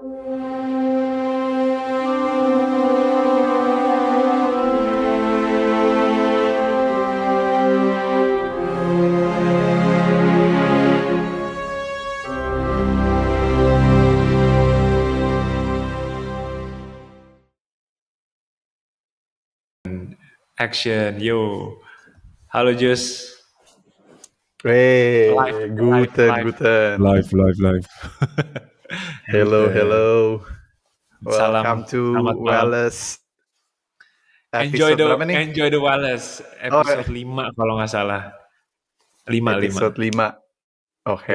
Action, yo. Halo Jus. Hey, Live. guten. Live. Hello. Salam, Welcome to selamat malam. Wallace Enjoy episode berapa nih? the Wallace, episode 5 kalau nggak salah. 5. Episode 5. Oke.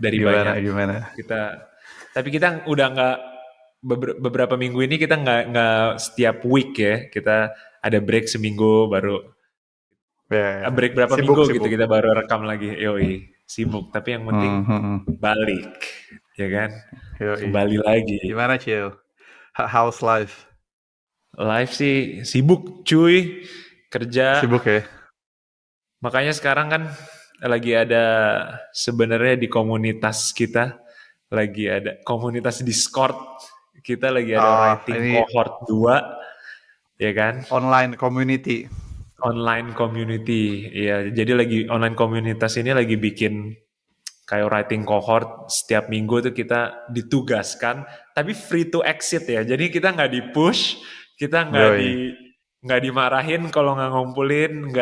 Dari Gimana? banyak. Tapi kita udah nggak, beberapa minggu ini kita nggak setiap week ya. Kita ada break seminggu baru. Break berapa minggu gitu kita baru rekam lagi. Sibuk. Tapi yang penting balik, ya kan? Kembali lagi. Gimana Cil? How's life? Live sih sibuk cuy, kerja. Sibuk ya? Makanya sekarang kan lagi ada sebenarnya di komunitas kita, lagi ada komunitas Discord, kita lagi ada writing cohort 2, ya kan? Online community. Online community, ya. Jadi lagi online komunitas ini lagi bikin kayak writing cohort. Setiap minggu tuh kita ditugaskan, tapi free to exit ya. Jadi kita nggak di-push, kita nggak dimarahin kalau nggak ngumpulin,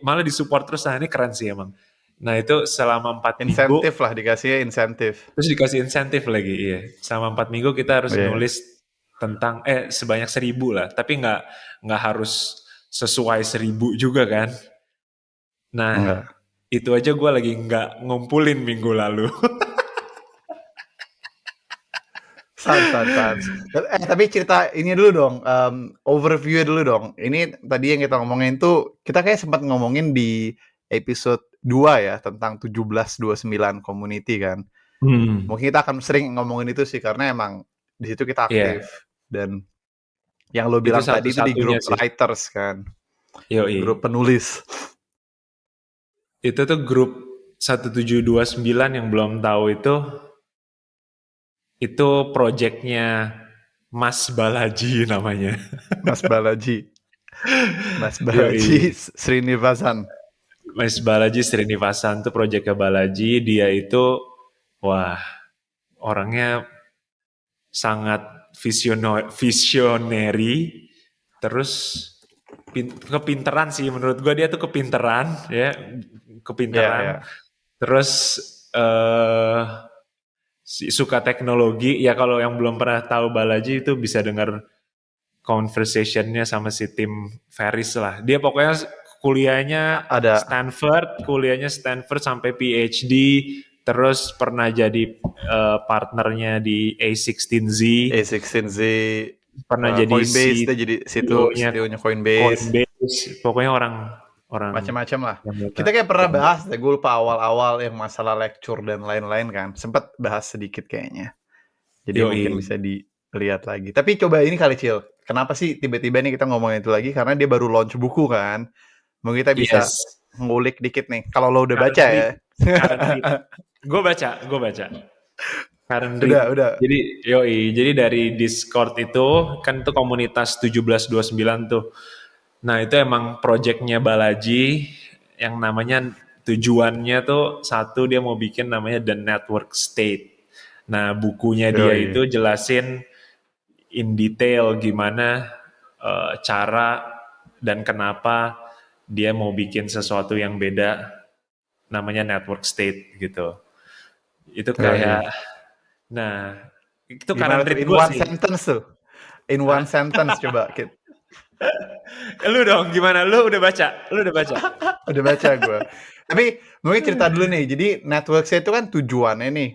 malah disupport terus. Nah ini keren sih emang. Nah itu selama 4 minggu. Insentif lah, dikasihnya insentif. Terus dikasih insentif lagi, iya. Selama 4 minggu kita harus nulis tentang, sebanyak 1.000 lah. Tapi nggak harus sesuai 1.000 juga kan. Nah, itu aja gue lagi nggak ngumpulin minggu lalu. Sans. Tapi cerita ini dulu dong, overview dulu dong. Ini tadi yang kita ngomongin tuh, kita kayak sempat ngomongin di episode 2 ya, tentang 1729 community kan. Mungkin kita akan sering ngomongin itu sih, karena emang di situ kita aktif. Dan yang lo bilang tadi itu di grup writers kan. Grup penulis. Itu tuh grup 1729 yang belum tahu itu projectnya Mas Balaji namanya. Mas Balaji Srinivasan. Mas Balaji Srinivasan tuh projectnya Balaji. Dia itu, orangnya sangat visionary. Terus kepinteran sih menurut gue, dia tuh kepinteran. Terus suka teknologi ya. Kalau yang belum pernah tahu Balaji itu bisa dengar conversationnya sama si Tim Ferriss lah. Dia pokoknya kuliahnya Stanford sampai PhD, terus pernah jadi partnernya di A16Z, pernah jadi Coinbase, dia jadi CTO-nya Coinbase. Pokoknya orang macam-macam lah. Kita kayak pernah bahas, gue lupa awal-awal yang masalah lecture dan lain-lain kan. Sempat bahas sedikit kayaknya. Jadi mungkin bisa dilihat lagi. Tapi coba ini kali Cil, kenapa sih tiba-tiba nih kita ngomongin itu lagi? Karena dia baru launch buku kan. Mungkin kita bisa ngulik dikit nih. Kalau lo udah baca ya. Gue baca. Udah. Jadi dari Discord itu kan itu komunitas 1729 tuh. Nah itu emang projectnya Balaji yang namanya, tujuannya tuh satu, dia mau bikin namanya The Network State. Nah bukunya dia itu jelasin in detail gimana cara dan kenapa dia mau bikin sesuatu yang beda namanya Network State gitu. Itu kayak nah itu karena in one sentence tuh. In one sentence coba. Lu dong, gimana? Lu udah baca? Udah baca gue. Tapi mungkin cerita dulu nih. Jadi Network State itu kan tujuannya nih.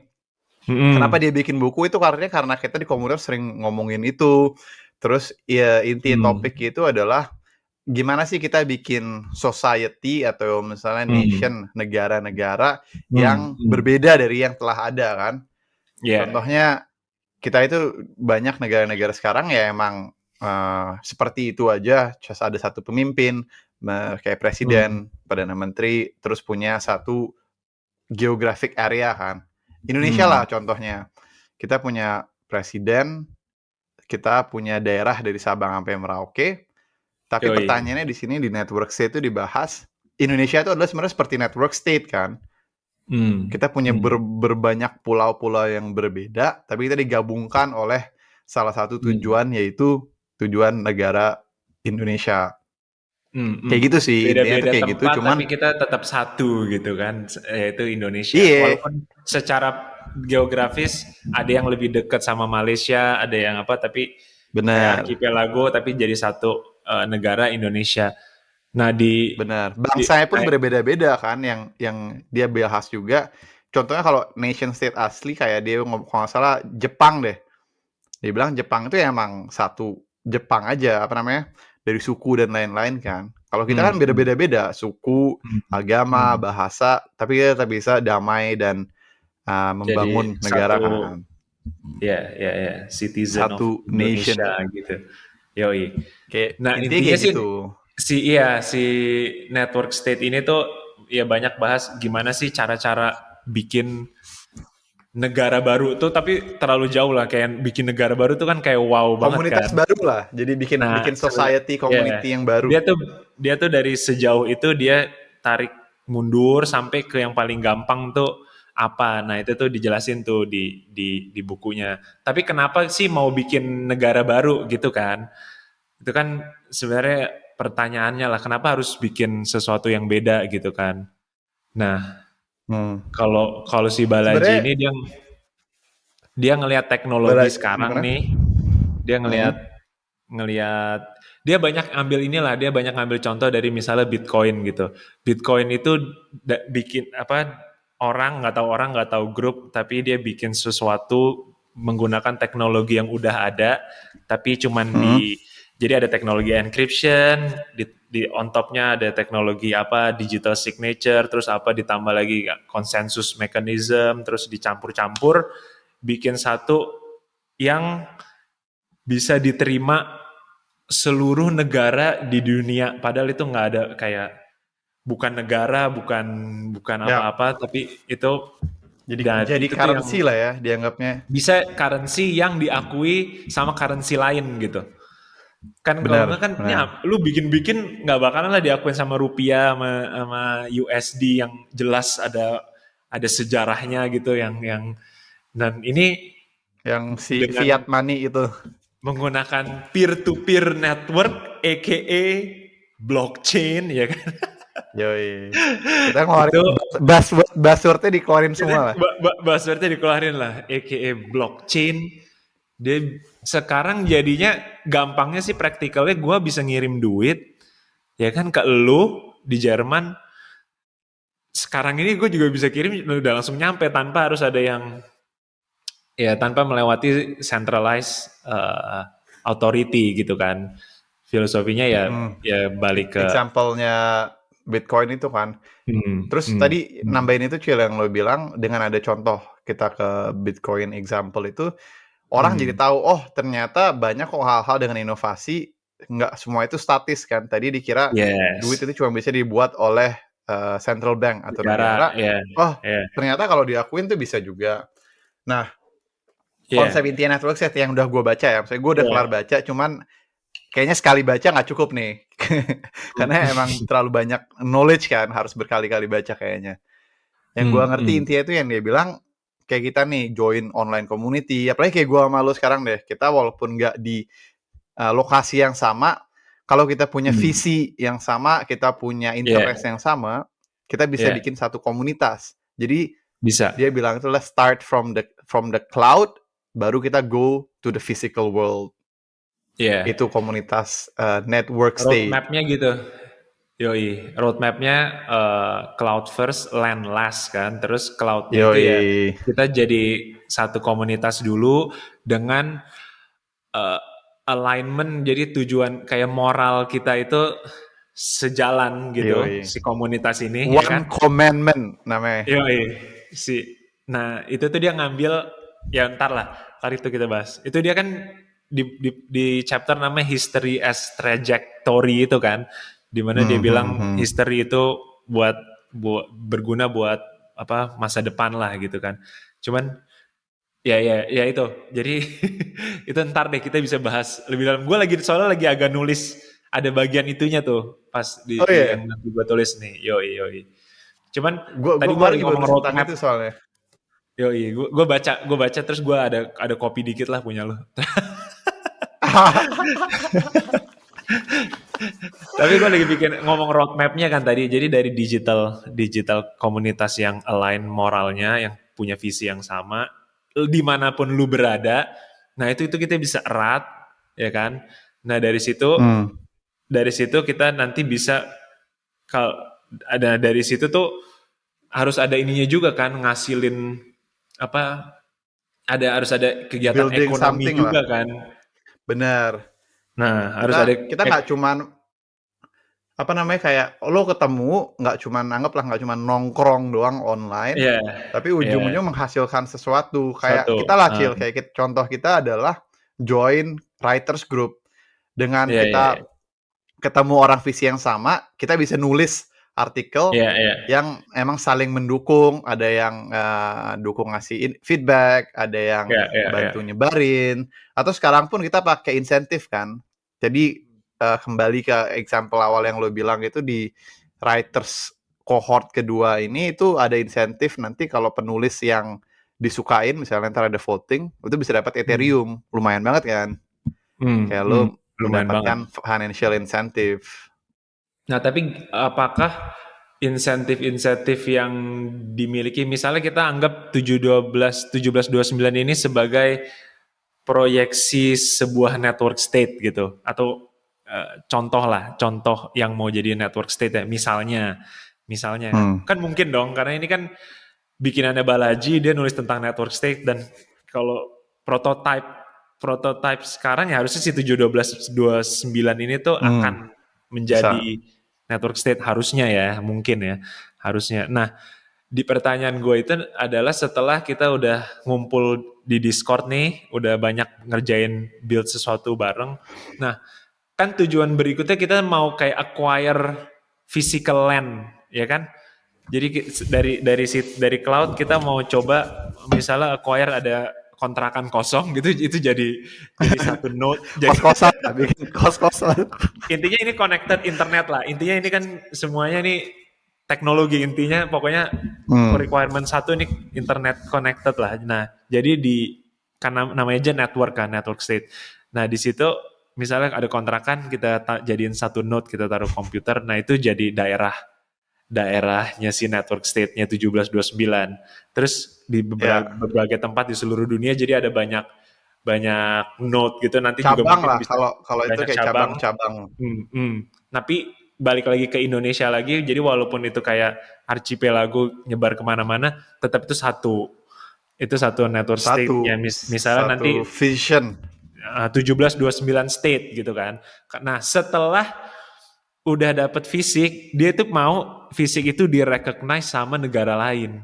Kenapa dia bikin buku itu karena kita di komunitas sering ngomongin itu. Terus ya inti topik itu adalah gimana sih kita bikin society atau misalnya nation, negara-negara yang berbeda dari yang telah ada kan. Contohnya kita itu banyak negara-negara sekarang ya emang seperti itu aja, ada satu pemimpin kayak presiden, perdana menteri, terus punya satu geographic area kan. Indonesia lah contohnya. kita punya presiden, kita punya daerah dari Sabang sampai Merauke. Tapi Yoi. pertanyaannya di sini di network state itu dibahas, Indonesia itu adalah sebenarnya seperti network state kan. Kita punya berbanyak pulau-pulau yang berbeda, tapi kita digabungkan oleh salah satu tujuan, yaitu tujuan negara Indonesia. Kayak gitu sih, intinya tuh Beda-beda kayak gitu, tempat cuman tapi kita tetap satu gitu kan, yaitu Indonesia. iya, Walaupun secara geografis ada yang lebih dekat sama Malaysia, ada yang apa, tapi kayak benar, archipelago tapi jadi satu negara Indonesia. Nah benar. di Bangsanya pun kayak- berbeda-beda kan, yang dia bahas juga. Contohnya kalau nation state asli kayak dia kalau nggak salah Jepang deh. Dia bilang Jepang itu emang satu Jepang aja, apa namanya, dari suku dan lain-lain kan. Kalau kita kan hmm, hmm, beda-beda, suku, hmm, agama, hmm. bahasa, tapi kita tetap bisa damai dan Jadi membangun negara satu kan. ya citizen of Satu nation. Indonesia gitu. Yoi. Kayak Nah intinya intinya kayak sih gitu. si network state ini tuh ya banyak bahas gimana sih cara-cara bikin negara baru tuh, tapi terlalu jauh lah, kayak bikin negara baru tuh kan kayak wow banget kan. Komunitas baru lah. Jadi bikin Nah, bikin society, ya community yang baru. dia tuh dari sejauh itu dia tarik mundur sampai ke yang paling gampang tuh apa. Nah, itu tuh dijelasin tuh di bukunya. Tapi kenapa sih mau bikin negara baru gitu kan? Itu kan sebenarnya pertanyaannya lah, kenapa harus bikin sesuatu yang beda gitu kan? Nah, Hmm. kalau kalau si Balaji Sebenarnya ini dia ngelihat teknologi sekarang gimana? nih, dia ngelihat ngelihat dia banyak ambil inilah, dia banyak ambil contoh dari misalnya Bitcoin gitu. Bitcoin itu bikin apa, orang nggak tahu grup, tapi dia bikin sesuatu menggunakan teknologi yang udah ada, tapi cuman Hmm. jadi ada teknologi encryption, di on topnya ada teknologi apa digital signature, terus apa ditambah lagi consensus mechanism, terus dicampur-campur bikin satu yang bisa diterima seluruh negara di dunia. Padahal itu nggak ada kayak bukan negara, bukan bukan Ya, apa-apa, tapi itu dan jadi itu tuh yang currency lah ya dianggapnya. bisa currency yang diakui sama currency lain gitu. Kan kalau nggak Benar, kan ini benar. lu bikin-bikin nggak bakalan lah diakuin sama rupiah sama USD yang jelas ada sejarahnya gitu yang dan ini Yang si dengan fiat money itu. menggunakan peer-to-peer network, aka blockchain, ya kan? Yoi. Kita ngeluarin Itu buzzwordnya dikeluarin semua lah. buzzwordnya dikeluarin lah, aka blockchain. Dia sekarang jadinya gampangnya sih praktikalnya gue bisa ngirim duit, ya kan ke lu di Jerman. Sekarang ini gue juga bisa kirim udah langsung nyampe tanpa harus ada yang ya tanpa melewati centralized authority gitu kan. Filosofinya ya balik ke Example-nya Bitcoin itu kan. Terus tadi nambahin itu Cil yang lo bilang dengan ada contoh kita ke Bitcoin example itu orang jadi tahu oh ternyata banyak kok hal-hal dengan inovasi nggak semua itu statis kan. Tadi dikira duit yes itu cuma bisa dibuat oleh central bank atau negara negara. ya Oh ya ternyata kalau diakuin tuh bisa juga. Nah konsep ya intinya network set yang udah gue baca ya, misalnya gue udah kelar ya baca, cuman kayaknya sekali baca nggak cukup nih, karena emang terlalu banyak knowledge kan, harus berkali-kali baca kayaknya. Yang gue ngerti intinya itu yang dia bilang, kayak kita nih join online community, apalagi kayak gue sama lo sekarang deh, kita walaupun nggak di lokasi yang sama, kalau kita punya visi yang sama, kita punya ya interest yang sama, kita bisa ya bikin satu komunitas. Jadi bisa dia bilang itu let's start from the cloud, baru kita go to the physical world. ya Itu komunitas network state. roadmapnya gitu. Yoi, roadmapnya cloud first, land last kan. Terus cloudnya itu ya Yoi. kita jadi satu komunitas dulu dengan uh, alignment. Jadi tujuan kayak moral kita itu sejalan gitu, Yoi. si komunitas ini ya kan. One commandment namanya. Yoi, nah itu tuh dia ngambil ya ntar lah, hari itu kita bahas. Itu dia kan di chapter namanya history as trajectory itu kan, dimana dia bilang history itu buat berguna buat apa masa depan lah gitu kan. Cuman Ya itu. Jadi itu ntar deh kita bisa bahas lebih dalam. Gue lagi soalnya lagi agak nulis ada bagian itunya tuh pas Oh di iya, yang nanti gue tulis nih. Yoi yoi. Cuman gue tadi gue kemarin lagi juga ngomong nulis tentang roadmap. itu soalnya. Yoi, gue baca terus gue ada copy dikit lah punya lo. Tapi gue lagi bikin ngomong roadmapnya kan tadi. Jadi dari digital komunitas yang align moralnya, yang punya visi yang sama, dimanapun lu berada. Nah itu kita bisa erat, ya kan. Nah Hmm, dari situ kita nanti bisa kalau ada dari situ tuh harus ada ininya juga kan ngasilin apa harus ada kegiatan building ekonomi something lah, juga kan. bener. Nah harus ada Kita kita nggak cuman apa namanya kayak lo ketemu nggak cuman nggak cuman nongkrong doang online, ya tapi ya ujung-ujung menghasilkan sesuatu. Kayak satu kita lah Cil, kayak contoh kita adalah join writers group. Dengan ya ya kita ketemu orang visi yang sama, kita bisa nulis artikel ya ya yang emang saling mendukung, ada yang dukung ngasih feedback, ada yang ya ya ya bantu nyebarin, atau sekarang pun kita pakai insentif kan. Jadi kembali ke example awal yang lo bilang itu di writers cohort kedua ini itu ada insentif nanti kalau penulis yang disukain misalnya ntar ada voting itu bisa dapat Hmm. Ethereum, lumayan banget kan, kayak lo Hmm. Lumayan banget. mendapatkan financial incentive. Nah, tapi apakah insentif-insentif yang dimiliki, misalnya kita anggap 17 1729 ini sebagai proyeksi sebuah network state gitu, atau contoh yang mau jadi network state ya, misalnya, Hmm. kan mungkin dong, karena ini kan bikinannya Balaji, dia nulis tentang network state, dan kalau prototype prototype sekarang ya harusnya si 1729 ini tuh Hmm. akan Bisa. menjadi network state harusnya ya, mungkin ya, harusnya. Nah, di pertanyaan gue itu adalah setelah kita udah ngumpul di Discord nih, udah banyak ngerjain build sesuatu bareng. Nah, kan tujuan berikutnya kita mau kayak acquire physical land, ya kan? Jadi dari cloud kita mau coba misalnya acquire ada kontrakan kosong gitu, itu jadi satu node. Jadi Kos-kosan lah, bikin kos-kosan. intinya ini connected internet lah. Intinya ini kan semuanya nih teknologi, intinya pokoknya Hmm. requirement satu ini internet connected lah. Nah, jadi karena namanya aja network kan, network state. Nah, di situ misalnya ada kontrakan kita jadiin satu node, kita taruh komputer. Nah, itu jadi daerahnya si network state-nya 1729. Terus di Ya, berbagai tempat di seluruh dunia jadi ada banyak banyak node gitu, nanti juga cabang mungkin lah bisa kalau kalau itu banyak kayak cabang. cabang-cabang. Tapi balik lagi ke Indonesia lagi, jadi walaupun itu kayak archipelago nyebar kemana-mana, tetap itu satu network state-nya. Misalnya Satu nanti vision. 1729 state gitu kan. Nah, setelah udah dapet fisik, dia tuh mau fisik itu direcognize sama negara lain,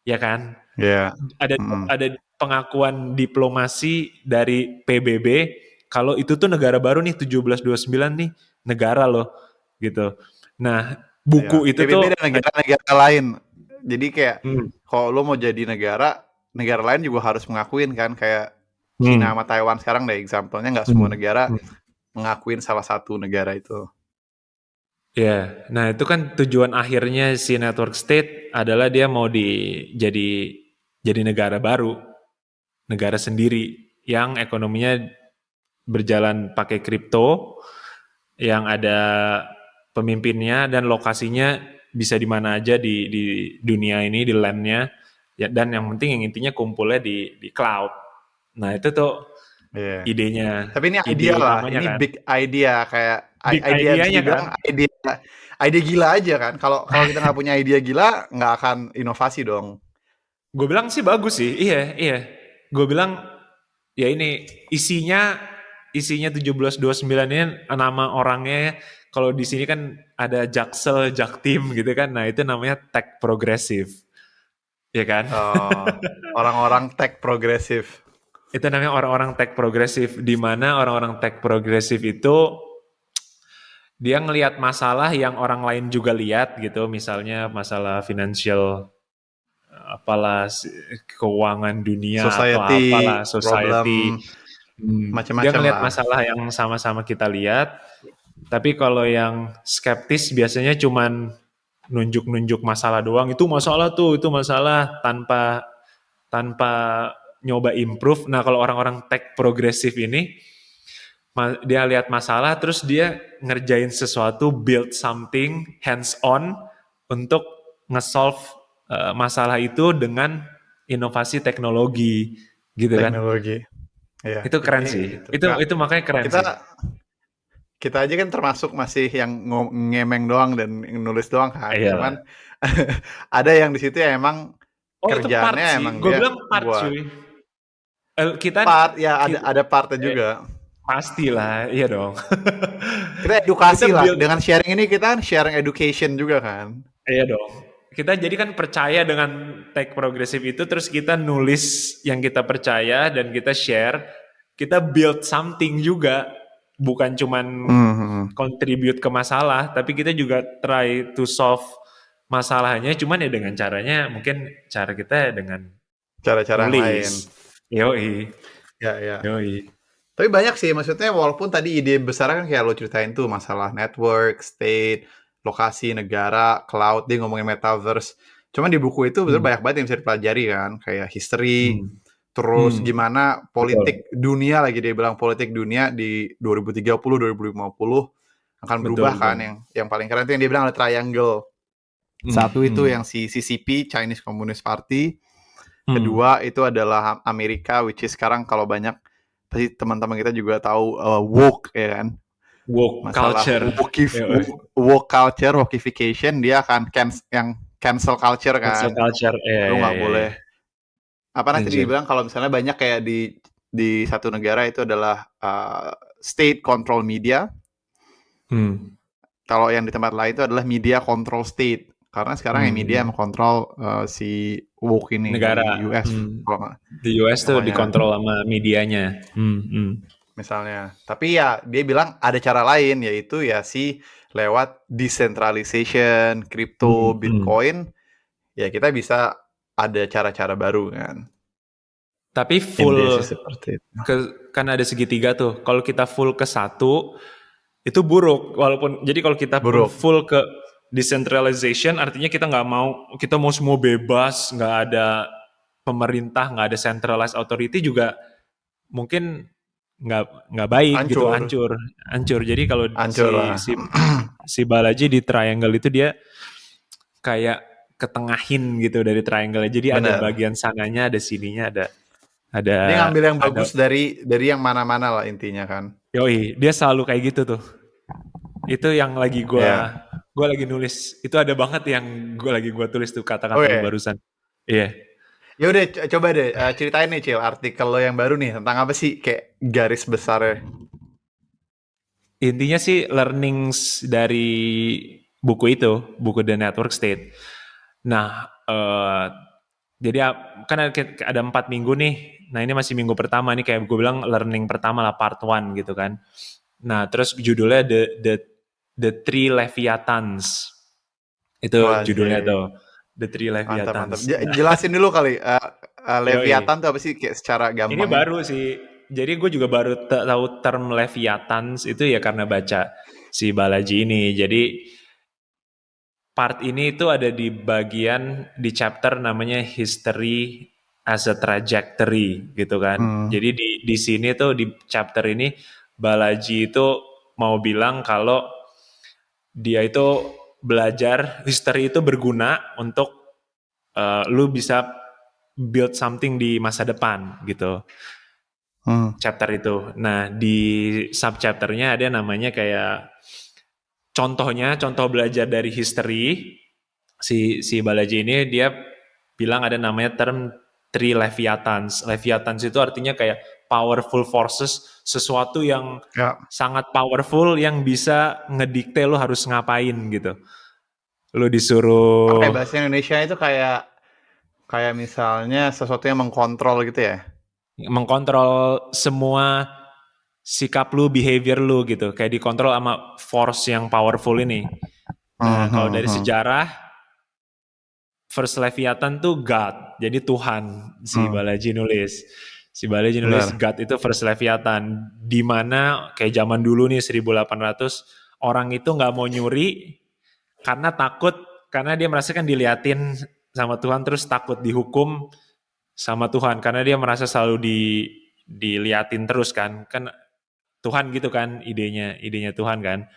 ya kan? Ya. Ada Mm. ada pengakuan diplomasi dari PBB kalau itu tuh negara baru nih 1729 nih, negara loh gitu. Nah, Ya. buku itu PBB tuh dan negara-negara lain. Jadi kayak hmm, kalau lo mau jadi negara, negara lain juga harus mengakuin kan kayak Cina hmm, sama Taiwan sekarang deh example-nya nggak semua hmm, negara hmm. mengakuin salah satu negara itu. Ya, nah itu kan tujuan akhirnya si network state adalah dia mau jadi negara baru, negara sendiri yang ekonominya berjalan pakai kripto, yang ada pemimpinnya dan lokasinya bisa di mana aja di dunia ini, di landnya, ya, dan yang penting yang intinya kumpulnya di cloud. Nah itu tuh Iya. idenya, Tapi ini ide idea lah, utamanya ini kan, big idea kayak big idea bisa idenya kan. dibilang ide gila aja kan. Kalau kalau kita nggak punya ide gila, nggak akan inovasi dong. Gue bilang sih bagus sih, iya iya. Gue bilang ya ini isinya 1729 ini nama orangnya, kalau di sini kan ada Jaksel, Jaktim gitu kan. Nah, itu namanya tech progresif. Ya kan? Orang-orang tech progresif. Itu namanya orang-orang tech progresif, di mana orang-orang tech progresif itu dia ngelihat masalah yang orang lain juga lihat gitu, misalnya masalah financial apalah keuangan dunia atau Society, apalah society. problem, Dia macam-macam ngelihat lah. masalah yang sama-sama kita lihat, tapi kalau yang skeptis biasanya cuman nunjuk-nunjuk masalah doang, itu masalah tuh, itu masalah, tanpa tanpa nyoba improve. Nah, kalau orang-orang tech progresif ini, dia lihat masalah terus dia ngerjain sesuatu, build something hands on untuk nge-solve masalah itu dengan inovasi teknologi gitu kan. Teknologi. Ya, Itu keren intinya sih. gitu. Itu Nah, itu makanya keren kita sih. kita aja kan termasuk masih yang ngemeng doang dan nulis doang kan. Iyalah. Cuman ada yang di situ ya emang Oh, itu part kerjaannya sih. emang Gue dia bilang part buat cuy. Kita, part ya kita ada partnya juga. pastilah, iya dong. Kita Kita edukasi lah build, dengan sharing ini, kita kan sharing education juga kan. iya dong. Kita jadi kan percaya dengan tech progresif itu, terus kita nulis yang kita percaya dan kita share, kita build something juga, bukan cuman Mhm. contribute ke masalah, tapi kita juga try to solve masalahnya, cuman ya dengan caranya, mungkin cara kita dengan Cara-cara yang lain. nulis. Yoi, Ya, ya. yoi. Tapi banyak sih, maksudnya walaupun tadi ide besar kan kayak lo ceritain tuh masalah network, state, lokasi, negara, cloud, dia ngomongin metaverse. Cuman di buku itu betul Hmm, banyak banget yang bisa dipelajari kan, kayak history, hmm, terus hmm, gimana betul, politik dunia, lagi dia bilang politik dunia di 2030, 2050 akan betul, berubah kan. betul. Yang paling keren itu yang dia bilang ada triangle. Hmm, Satu itu hmm, yang si CCP, Chinese Communist Party. hmm. Kedua itu adalah Amerika, which is sekarang kalau banyak pasti teman-teman kita juga tahu woke ya kan, Woke masalah culture. Yoi. woke culture, wokeification, dia akan yang cancel culture Cancel kan, culture, iya, lu iya, nggak iya, boleh iya. apa nanti Anjir. dibilang kalau misalnya banyak kayak di satu negara itu adalah state control media, Hmm. kalau yang di tempat lain itu adalah media control state, karena sekarang yang media Hmm. yang mengontrol si woke ini di Negara. US Hmm. kalau nggak Di US tuh pokoknya. dikontrol sama medianya. Hmm. Hmm. Misalnya. Tapi ya dia bilang ada cara lain, yaitu ya si lewat decentralization, Hmm. crypto, Hmm. Bitcoin, ya kita bisa ada cara-cara baru kan. Tapi Intinya full sih seperti itu. kan ada segitiga tuh. Kalau kita full ke satu itu buruk. Walaupun jadi kalau kita pun Buruk. full ke decentralization, artinya kita nggak mau, kita mau semua bebas, nggak ada pemerintah, nggak ada centralized authority juga mungkin nggak baik gitu, Hancur. hancur. Jadi kalau Hancur si lah. si si Balaji di triangle itu dia kayak ketengahin gitu dari triangle. Jadi ada Bener. bagian sananya, ada sininya, ada Dia ngambil yang ada. bagus dari yang mana-mana lah intinya kan. Yoi, dia selalu kayak gitu tuh. Itu yang lagi Ya. gua lagi nulis. Itu ada banget yang gua tulis tuh kata-kata lu Oke. barusan. Iya. Ya udah coba deh ceritain nih Cil, artikel lo yang baru nih tentang apa sih kayak garis besarnya. Intinya sih learnings dari buku itu, buku The Network State. Nah, jadi kan ada 4 minggu nih. Nah ini masih minggu pertama nih, kayak gue bilang learning pertama lah, part 1 gitu kan. Nah terus judulnya The Three Leviathans. Itu judulnya Wajib. tuh, The Three Mantap, mantap. Leviathans. Nah, Jelasin dulu kali, yoi. Leviathan tuh apa sih kayak secara Ini gampangnya? baru sih. Jadi gue juga baru tahu term Leviathans itu ya karena baca si Balaji ini. Jadi part ini itu ada di bagian di chapter namanya History as a Trajectory gitu kan. Hmm. Jadi di sini tuh di chapter ini Balaji itu mau bilang kalau dia itu belajar history itu berguna untuk lu bisa build something di masa depan gitu. Hmm. Chapter itu. Nah, di subchapternya ada namanya kayak contoh belajar dari history. Si Balaji ini dia bilang ada namanya term three Leviathans. Leviathans itu artinya kayak powerful forces, sesuatu yang Ya. sangat powerful yang bisa ngedikte lo harus ngapain gitu. Lo Apa ya disuruh bahasa Indonesia itu kayak misalnya sesuatu yang mengkontrol gitu ya? mengkontrol semua sikap lu, behavior lu gitu. Kayak dikontrol sama force yang powerful ini. Nah, kalau dari Hmm. sejarah, First Leviathan tuh God, jadi Tuhan. Si Hmm, Balaji nulis. Si Balaji nulis benar. God itu First Leviathan. Di mana kayak zaman dulu nih 1800 orang itu nggak mau nyuri karena takut, karena dia merasakan diliatin sama Tuhan terus takut dihukum sama Tuhan karena dia merasa selalu diliatin terus kan Tuhan gitu kan idenya Tuhan kan.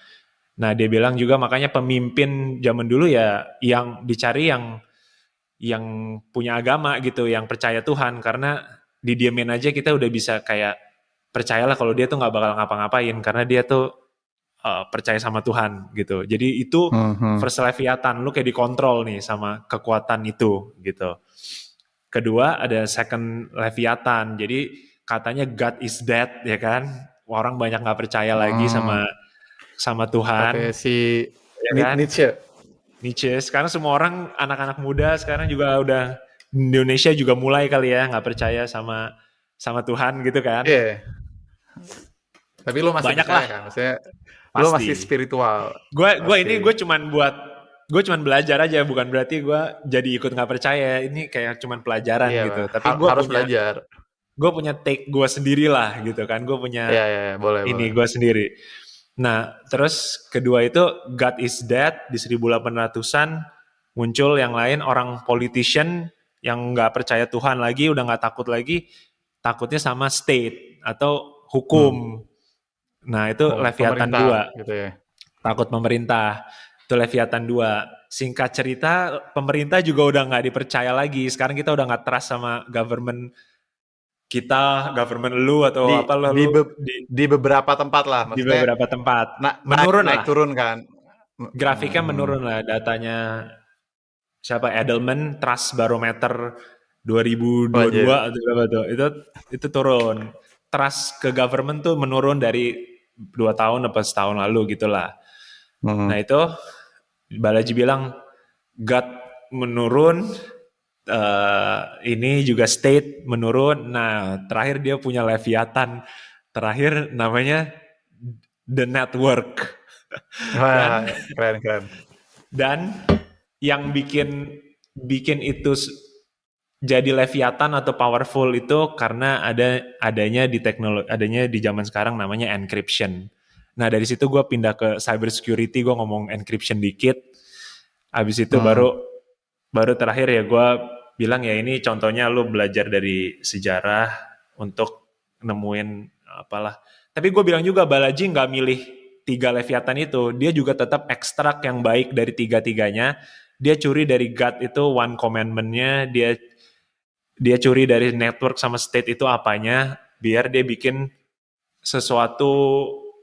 Nah dia bilang juga makanya pemimpin zaman dulu ya yang dicari yang punya agama gitu, yang percaya Tuhan, karena didiemin aja kita udah bisa kayak percayalah kalau dia tuh nggak bakal ngapa-ngapain karena dia tuh percaya sama Tuhan gitu. Jadi itu Hmm, hmm. first Leviathan, lu kayak dikontrol nih sama kekuatan itu gitu. Kedua ada second Leviathan, jadi katanya God is dead ya kan, orang banyak nggak percaya lagi Hmm. sama Katanya Tuhan si ya kan. Nietzsche. Nietzsche. Sekarang semua orang, anak-anak muda sekarang juga udah Indonesia juga mulai kali ya nggak percaya sama Tuhan gitu kan. Iya. Tapi lu masih Banyak percaya lah kan? Maksudnya lu masih pasti. spiritual. Gue ini Oke. gue cuman belajar aja, bukan berarti gue jadi ikut nggak percaya. Ini kayak cuman pelajaran Iya, gitu. Bang. Tapi Harus belajar. gue punya take gue sendiri lah gitu kan. Gue punya Iya, iya, iya. Boleh, boleh. ini gue sendiri. Nah, terus kedua itu God is Dead di 1800-an muncul yang lain, orang politician yang nggak percaya Tuhan lagi, udah nggak takut lagi, takutnya sama state atau Hmm. hukum. Nah, itu Leviathan Pemerintah 2, gitu ya. takut pemerintah. Itu Leviathan 2. Singkat cerita, pemerintah juga udah nggak dipercaya lagi. Sekarang kita udah nggak trust sama government kita, government lu atau Di apa lah di lu be- di beberapa tempat lah. di Maksudnya beberapa tempat. naik Menurun naik lah, turun kan. grafiknya Hmm. menurun lah, datanya siapa Edelman Trust Barometer 2022 Wajib. atau berapa tuh, itu turun. Trust ke government tuh menurun dari 2 tahun atau setahun lalu gitulah. Nah Hmm. itu Balaji bilang God menurun, ini juga state menurun. Nah terakhir dia punya Leviathan terakhir namanya The Network. Wah, dan keren, keren. dan yang bikin bikin itu jadi Leviathan atau powerful itu karena adanya di teknologi, adanya di zaman sekarang namanya encryption. Nah dari situ gue pindah ke cyber security, gue ngomong encryption dikit. Habis itu Hmm. baru terakhir ya gue bilang ya ini contohnya lu belajar dari sejarah untuk nemuin apalah. Tapi gue bilang juga Balaji nggak milih 3 Leviathan itu, dia juga tetap ekstrak yang baik dari tiga-tiganya. Dia curi dari God itu one commandment-nya, dia curi dari network sama state itu apanya, biar dia bikin sesuatu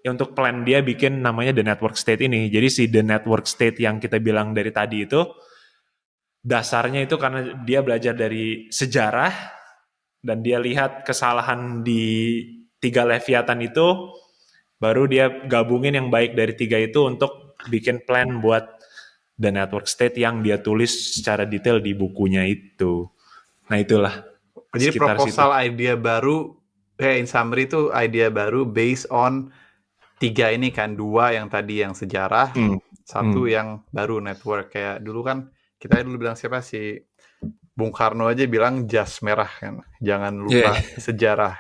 ya untuk plan dia bikin namanya the network state ini. Jadi si the network state yang kita bilang dari tadi itu dasarnya itu karena dia belajar dari sejarah dan dia lihat kesalahan di 3 Leviathan itu, baru dia gabungin yang baik dari 3 itu untuk bikin plan buat the network state yang dia tulis secara detail di bukunya itu. Nah itulah Jadi sekitar situ. proposal idea baru, in summary itu idea baru based on 3 ini kan, 2 yang tadi yang sejarah, Hmm. 1 yang baru network. Kayak dulu kan kita dulu bilang siapa si Bung Karno aja bilang jas merah kan, jangan Iya. lupa sejarah.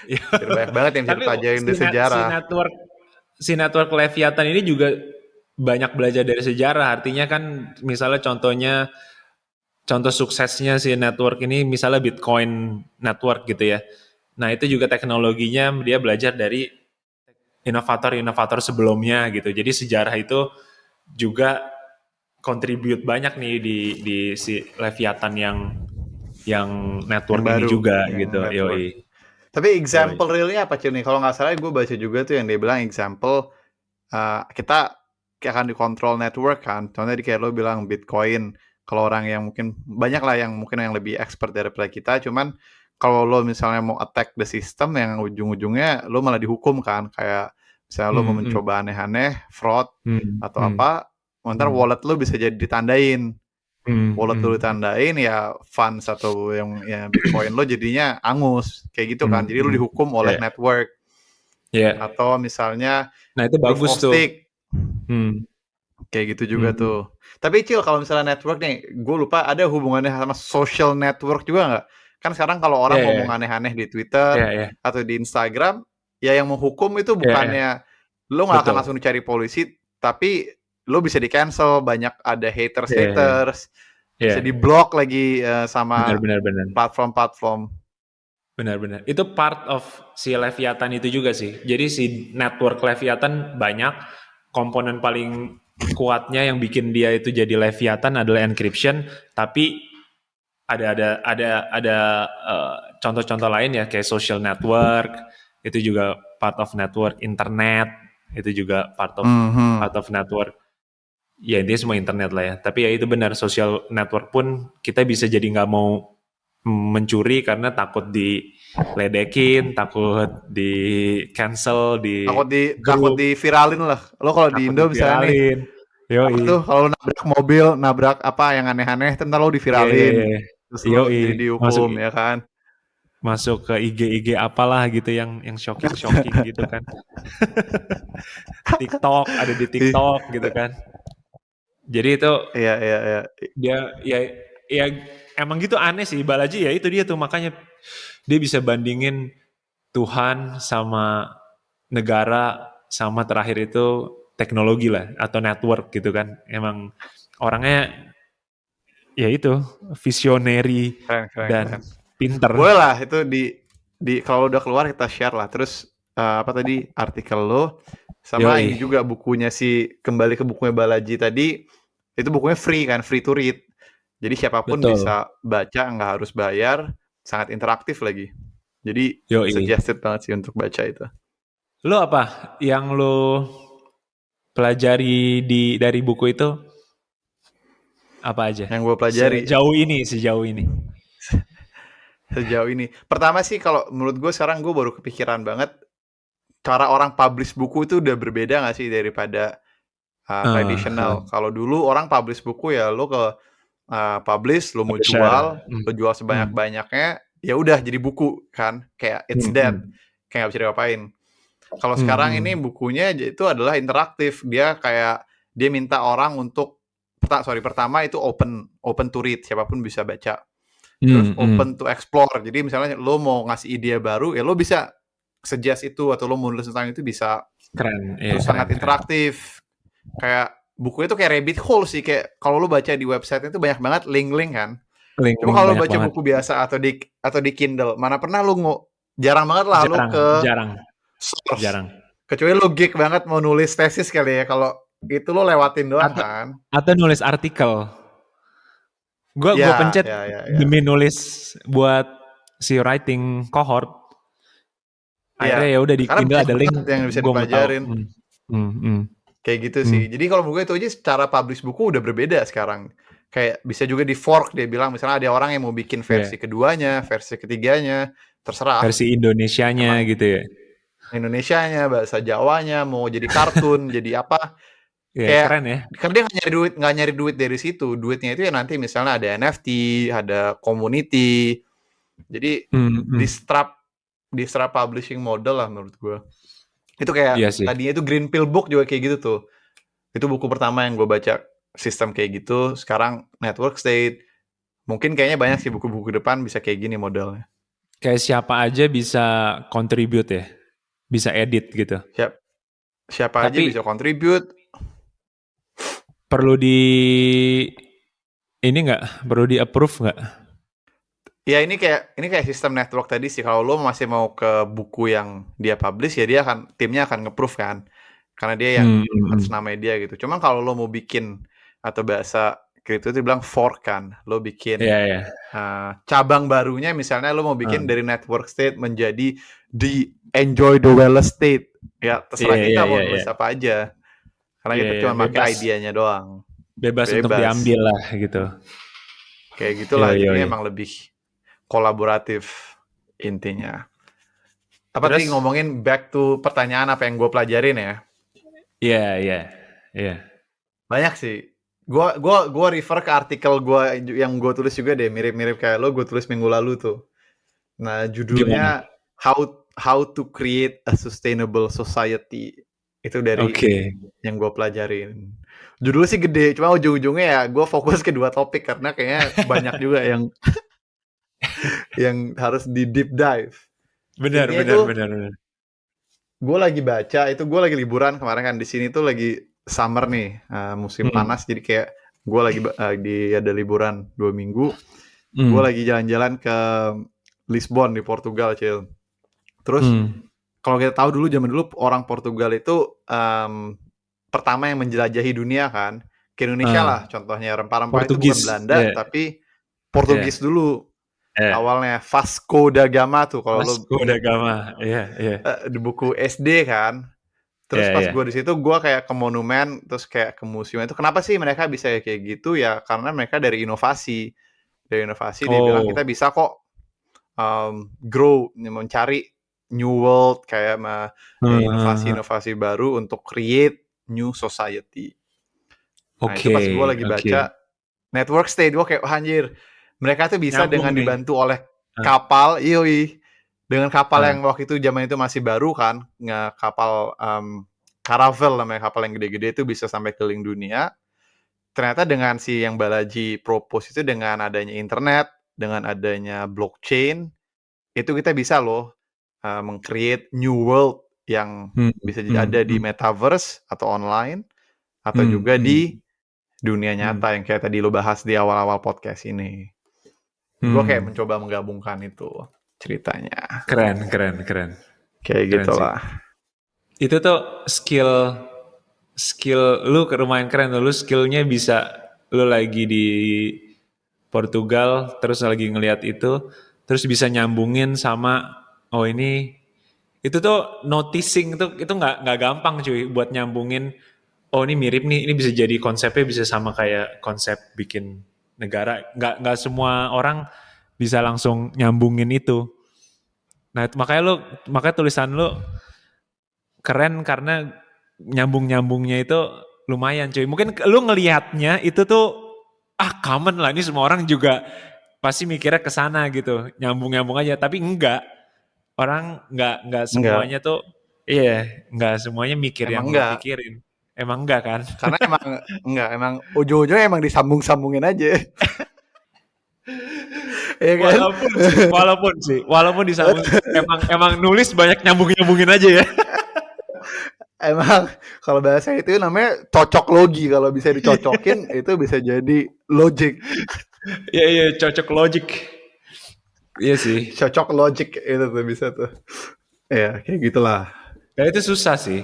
Jadi banyak banget yang bisa Tapi dipelajarin dari sejarah. si network Leviathan ini juga banyak belajar dari sejarah. Artinya kan misalnya contoh suksesnya si network ini misalnya Bitcoin network gitu ya. Nah itu juga teknologinya dia belajar dari inovator-inovator sebelumnya gitu. Jadi sejarah itu juga contribute banyak nih di si Leviathan yang Yang network ini baru, juga yang gitu. network. Yoi. Tapi Yoi. example realnya apa nih? Kalau nggak salah gue baca juga tuh yang dia bilang example kita akan dikontrol network kan. Contohnya kayak lo bilang Bitcoin. Kalau orang yang mungkin banyak lah yang mungkin yang lebih expert daripada kita. Cuman kalau lo misalnya mau attack the system yang ujung-ujungnya lo malah dihukum kan. Kayak misalnya lo mau Hmm, hmm, mencoba aneh-aneh, fraud hmm, atau hmm, apa, ntar hmm, wallet lo bisa jadi ditandain. hmm, Wallet lo hmm, ditandain ya funds atau yang ya Bitcoin lo jadinya angus kayak gitu kan. hmm, Jadi lo hmm. dihukum oleh Ya, network ya. atau misalnya Nah itu proof bagus of tuh. stake. Hmm. Kayak gitu juga Mhm. tuh. Tapi Cil, kalau misalnya network nih, gue lupa ada hubungannya sama social network juga nggak? Kan sekarang kalau Iya orang ngomong iya aneh-aneh di Twitter iya iya atau di Instagram, ya yang menghukum itu iya iya, bukannya lo nggak akan betul. langsung dicari polisi, tapi lo bisa di cancel, banyak ada Iya iya haters-haters, iya, bisa diblok lagi benar sama benar benar. platform-platform. Benar-benar. Itu part of si Leviathan itu juga sih. Jadi si network Leviathan banyak, komponen paling kuatnya yang bikin dia itu jadi Leviathan adalah encryption, tapi ada contoh-contoh lain ya kayak social network, itu juga part of network internet, itu juga Mhm. part of network. Ya intinya semua internet lah ya. Tapi ya itu benar, social network pun kita bisa jadi nggak mau mencuri karena takut diledekin, takut di cancel di Takut grup, di viralin lah. Lo kalau di takut Indo misalnya nih, diviralin. apa Yoi. tuh kalau nabrak mobil, nabrak apa yang aneh-aneh, ntar lo Iya, iya, diviralin, iya. terus lo Yoi. jadi Masuk dihukum ya kan. masuk ke IG apalah gitu yang shocking gitu kan. TikTok, ada di Ih, TikTok gitu kan. Jadi itu iya iya iya. dia ya emang gitu aneh sih Balaji, ya itu dia tuh makanya dia bisa bandingin Tuhan sama negara sama terakhir itu teknologi lah atau network gitu kan. Emang orangnya ya itu visionary Keren keren dan keren. pinter. Boleh lah itu di kalau udah keluar kita share lah. Terus apa tadi artikel lo sama ini Yoi, juga bukunya si kembali ke bukunya Balaji tadi itu bukunya free kan, free to read. Jadi siapapun betul. bisa baca, nggak harus bayar, sangat interaktif lagi. Jadi Yoi. suggested banget sih untuk baca itu. Lo apa yang lo pelajari dari buku itu apa aja? Yang gue pelajari Sejauh ini. sejauh ini. Pertama sih kalau menurut gue sekarang gue baru kepikiran banget cara orang publish buku itu udah berbeda nggak sih daripada Uh, tradisional. Kalau dulu orang publish buku ya lo ke publish, lo mau Publisher. jual, Hmm. lo jual Hmm. sebanyak-banyaknya, ya udah jadi buku kan, kayak it's Hmm. dead, Hmm. kayak nggak bisa diapain. Kalau Hmm. sekarang ini Hmm. bukunya itu adalah interaktif, dia minta orang untuk pertama itu open open to read, siapapun bisa baca. Terus Hmm. Hmm. open to explore. Jadi misalnya lo mau ngasih ide baru, ya lo bisa suggest itu atau lo mau nulis tentang itu bisa. Keren, ya Terus keren sangat keren. interaktif. Kayak bukunya tuh kayak rabbit hole sih, kayak kalau lo baca di website itu banyak banget link-link kan. Coba Link-link kalau lo banyak baca banget. buku biasa atau di Kindle, mana pernah lo jarang banget lah lo Jarang, ke jarang, source. jarang. Kecuali lo geek banget mau nulis tesis kali ya, kalau itu lo lewatin doang Atau kan. atau nulis artikel. Gua Ya, pencet ya, ya, ya. demi nulis buat si writing cohort. Akhirnya Iya, ya udah di karena Kindle banyak ada link, banget yang bisa gue mau tahu. dipelajarin. Hmm. Hmm. Hmm. Kayak gitu Hmm. sih. Jadi kalau menurut gue itu aja cara publish buku udah berbeda sekarang. Kayak bisa juga di fork, dia bilang misalnya ada orang yang mau bikin versi Yeah. keduanya, versi ketiganya, terserah. Versi Indonesianya Emang gitu ya. Indonesianya, bahasa Jawanya, mau jadi kartun, jadi apa. Ya Kayak keren ya. kan dia nggak nyari duit dari situ. Duitnya itu ya nanti misalnya ada NFT, ada community. Jadi Hmm. Hmm. disrupt publishing model lah menurut gue. Itu kayak Iya sih. tadinya itu Green Pill Book juga kayak gitu tuh. Itu buku pertama yang gue baca sistem kayak gitu. Sekarang Network State. Mungkin kayaknya banyak sih buku-buku depan bisa kayak gini modelnya. Kayak siapa aja bisa contribute ya. Bisa edit gitu. Siap, siapa aja bisa Tapi contribute. perlu ini nggak? Perlu di approve nggak? Ya ini kayak sistem network tadi sih. Kalau lo masih mau ke buku yang dia publish ya timnya akan nge-proof kan. Karena dia yang Hmm. atas Hmm. nama dia gitu. Cuman kalau lo mau bikin atau bahasa kripto itu bilang fork kan. Lo bikin Iya ya. cabang barunya misalnya lo mau bikin Hmm. dari network state menjadi the enjoy the wellness state. Ya Iya terserah iya kita mau iya iya. nulis apa aja. Karena Iya kita iya cuma pakai bebas idenya doang. bebas untuk Bebas. diambil lah gitu. Kayak Yo gitulah. yo Jadinya yo. emang lebih kolaboratif intinya. Apa tadi Terus? ngomongin back to pertanyaan apa yang gue pelajarin ya? Iya iya iya. Banyak sih. Gua refer ke artikel yang gue tulis juga deh, mirip-mirip kayak lo, gue tulis minggu lalu tuh. Nah, Gimana? judulnya How to Create a Sustainable Society. Itu dari Oke. yang gue pelajarin. Judulnya sih gede, cuma ujung-ujungnya ya gue fokus ke 2 topik karena kayaknya banyak juga yang harus di deep dive. Benar, Intinya benar, itu benar, benar. gue lagi baca, itu gue lagi liburan kemarin kan, di sini tuh lagi summer nih, musim Hmm. panas, jadi kayak gue lagi ada liburan 2 minggu. Gue Hmm. lagi jalan-jalan ke Lisbon di Portugal, Cil. Terus Hmm. kalau kita tahu dulu, zaman dulu orang Portugal itu pertama yang menjelajahi dunia kan, ke Indonesia lah Ah, contohnya. Rempah-rempah itu bukan Portugis. Belanda Ya, tapi ya, Portugis dulu. ya. Awalnya Vasco da Gama tuh kalau lu Vasco da inget Gama. Ya, ya. di buku SD kan. Terus Ya, pas gue ya. di situ gue kayak ke monumen, terus kayak ke museum itu. Kenapa sih mereka bisa kayak gitu ya? Karena mereka dari inovasi. Dari inovasi dia bilang kita Oh. bisa kok grow, mencari new world kayak inovasi-inovasi baru untuk create new society. Nah itu Oke, pas gue lagi oke. baca Network State, gue kayak, oh, anjir, mereka tuh bisa Nyambung dengan nih. dibantu oleh Ah, kapal, yoi, dengan kapal ah. yang waktu itu zaman itu masih baru kan, kapal caravel namanya, kapal yang gede-gede itu bisa sampai keliling dunia. Ternyata dengan si yang Balaji propose itu, dengan adanya internet, dengan adanya blockchain, itu kita bisa loh meng-create new world yang Hmm, bisa hmm, ada di hmm, metaverse atau online, atau hmm, juga hmm, di dunia hmm, nyata yang kayak tadi lo bahas di awal-awal podcast ini. Gue kayak hmm. mencoba menggabungkan itu ceritanya. Keren, keren, keren. Kayak Keren sih. gitulah. Itu tuh skill skill lu lumayan keren tuh. Lu skillnya bisa, lu lagi di Portugal terus lagi ngelihat itu terus bisa nyambungin sama, oh ini itu tuh noticing tuh itu nggak gampang cuy buat nyambungin, oh ini mirip nih, ini bisa jadi konsepnya bisa sama kayak konsep bikin negara, nggak semua orang bisa langsung nyambungin itu. Nah makanya tulisan lu keren karena nyambung-nyambungnya itu lumayan cuy. Mungkin lu ngelihatnya itu tuh common lah, ini semua orang juga pasti mikirnya ke sana gitu, nyambung-nyambung aja. Tapi enggak, orang enggak Enggak. semuanya tuh, iya, enggak semuanya mikir Emang yang lu enggak. pikirin. Emang enggak kan? Karena emang enggak. Emang ujung-ujungnya emang disambung-sambungin aja. Iya kan? Walaupun disambung, emang nulis banyak nyambung-nyambungin aja ya. Emang kalau bahasa itu namanya cocok logi. Kalau bisa dicocokin itu bisa jadi logic. Iya, iya, cocok logic. Iya sih. Cocok logic itu tuh bisa tuh. Ya, kayak gitulah. Ya itu susah sih.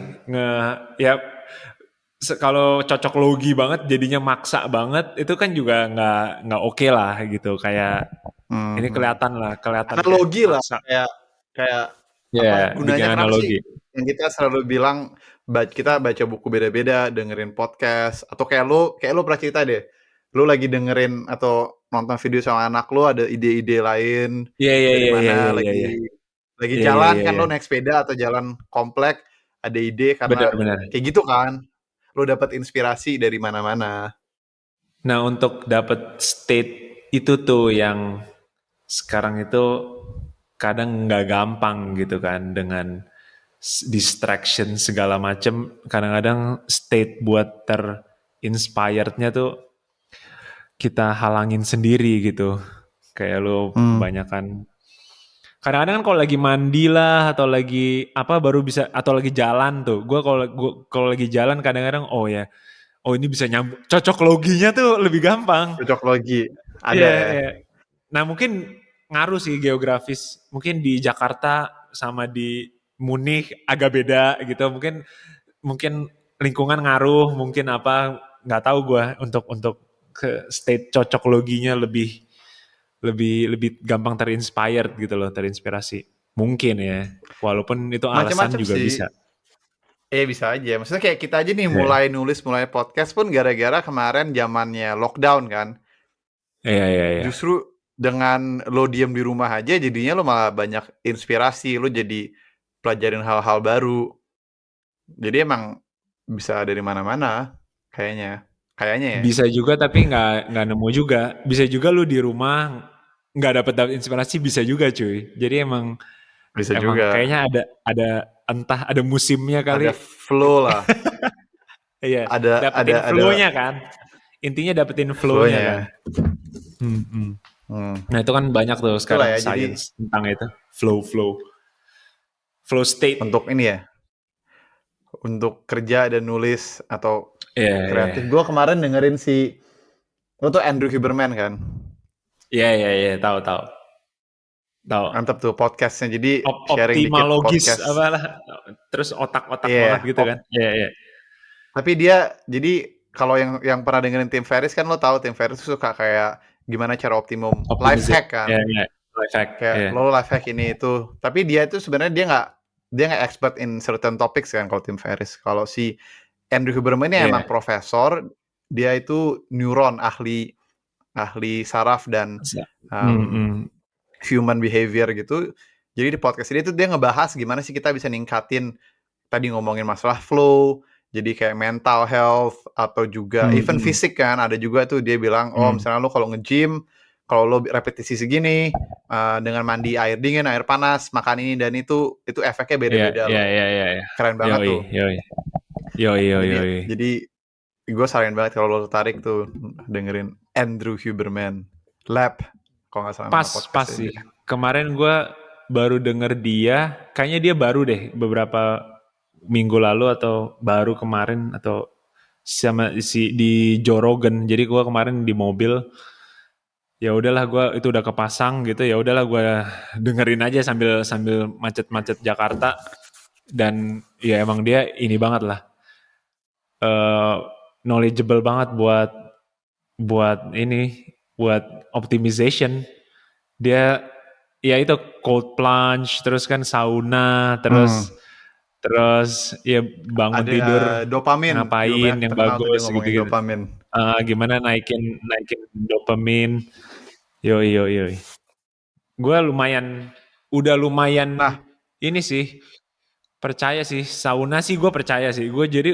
Ya kalau cocok logi banget jadinya maksa banget itu kan juga nggak oke lah gitu, kayak ini Mhm. kelihatan kayak Analogi lah, maksa. kayak kayak apa Ya, bikin gunanya, kenapa sih analogi. yang kita selalu bilang kita baca buku beda-beda, dengerin podcast, atau kayak lu pernah cerita deh, lu lagi dengerin atau nonton video sama anak lu ada ide-ide lain Iya, iya, dari iya, iya, mana, iya, iya, iya, lagi iya, iya, jalan iya, kan, iya. lu naik sepeda atau jalan komplek ada ide karena Benar-benar. kayak gitu kan, lu dapat inspirasi dari mana-mana. Nah, untuk dapat state itu tuh yang sekarang itu kadang nggak gampang gitu kan, dengan distraction segala macem. Kadang-kadang state buat terinspirednya tuh kita halangin sendiri gitu. Kayak lo Hmm. kebanyakan. Kadang-kadang kan kalau lagi mandi lah atau lagi apa baru bisa, atau lagi jalan tuh. Kalau lagi jalan kadang-kadang, oh ya, oh ini bisa nyambung. Cocok loginya tuh lebih gampang. Cocok logi Iya, ada ya. iya. Nah mungkin ngaruh sih geografis. Mungkin di Jakarta sama di Munich agak beda gitu. Mungkin mungkin lingkungan ngaruh. Mungkin apa, nggak tahu gue, untuk ke state cocok loginya lebih lebih lebih gampang terinspired gitu loh, terinspirasi. Mungkin ya. Walaupun itu alasan Macam-macam juga sih. bisa. Bisa aja. Maksudnya kayak kita aja nih Iya, mulai nulis, mulai podcast pun gara-gara kemarin zamannya lockdown kan. iya, iya, iya. Justru dengan lo diem di rumah aja jadinya lo malah banyak inspirasi, lo jadi pelajarin hal-hal baru. Jadi emang bisa dari mana-mana kayaknya. Kayaknya ya. Bisa juga tapi nggak nemu juga. Bisa juga lu di rumah nggak dapet inspirasi, bisa juga cuy. Jadi emang Bisa emang juga. kayaknya ada entah ada musimnya kali. Ada flow lah. Iya, Ada dapetin flow-nya kan. Intinya dapetin flow-nya kan. Nah itu kan banyak tuh sekarang ya, science tentang itu. Flow state. Untuk ini ya, untuk kerja dan nulis atau kreatif. Yeah. Gue kemarin dengerin lo tuh Andrew Huberman kan? Iya, tahu. Mantap tuh podcastnya, jadi sharing dikit optimalogis podcast. apalah, terus otak-otak banget gitu kan? Iya. Tapi dia jadi kalau yang pernah dengerin Tim Ferriss kan, lo tahu Tim Ferriss suka kayak gimana cara optimum life hack kan? Iya. Life hack. Kayak lo life hack ini itu. Tapi dia itu sebenarnya dia nggak expert in certain topics kan kalau Tim Ferriss. Kalau si Andrew Huberman ini emang profesor, dia itu neuron, ahli saraf dan human behavior gitu. Jadi di podcast ini tuh dia ngebahas gimana sih kita bisa ningkatin, tadi ngomongin masalah flow, jadi kayak mental health atau juga even fisik kan. Ada juga tuh dia bilang, misalnya lo kalau nge-gym, kalau lo repetisi segini, dengan mandi air dingin, air panas, makan ini dan itu efeknya beda-beda. Iya. Keren banget tuh. Yoi. Jadi gue saranin banget kalau lo tertarik tuh dengerin Andrew Huberman Lab. Kalau nggak salah pas sih. Kemarin gue baru denger dia, kayaknya dia baru deh beberapa minggu lalu atau baru kemarin atau sama di Joe Rogan. Jadi gue kemarin di mobil, ya udahlah gue itu udah kepasang gitu, ya udahlah gue dengerin aja sambil macet-macet Jakarta. Dan ya emang dia ini banget lah, knowledgeable banget buat optimization. Dia ya itu cold plunge, terus kan sauna, terus ya bangun tidur dopamin, ngapain yang bagus gitu. Dopamin. Gimana naikin dopamin. Yoi. Gue udah lumayan ini sih, percaya sih, sauna sih gue percaya sih. Gue jadi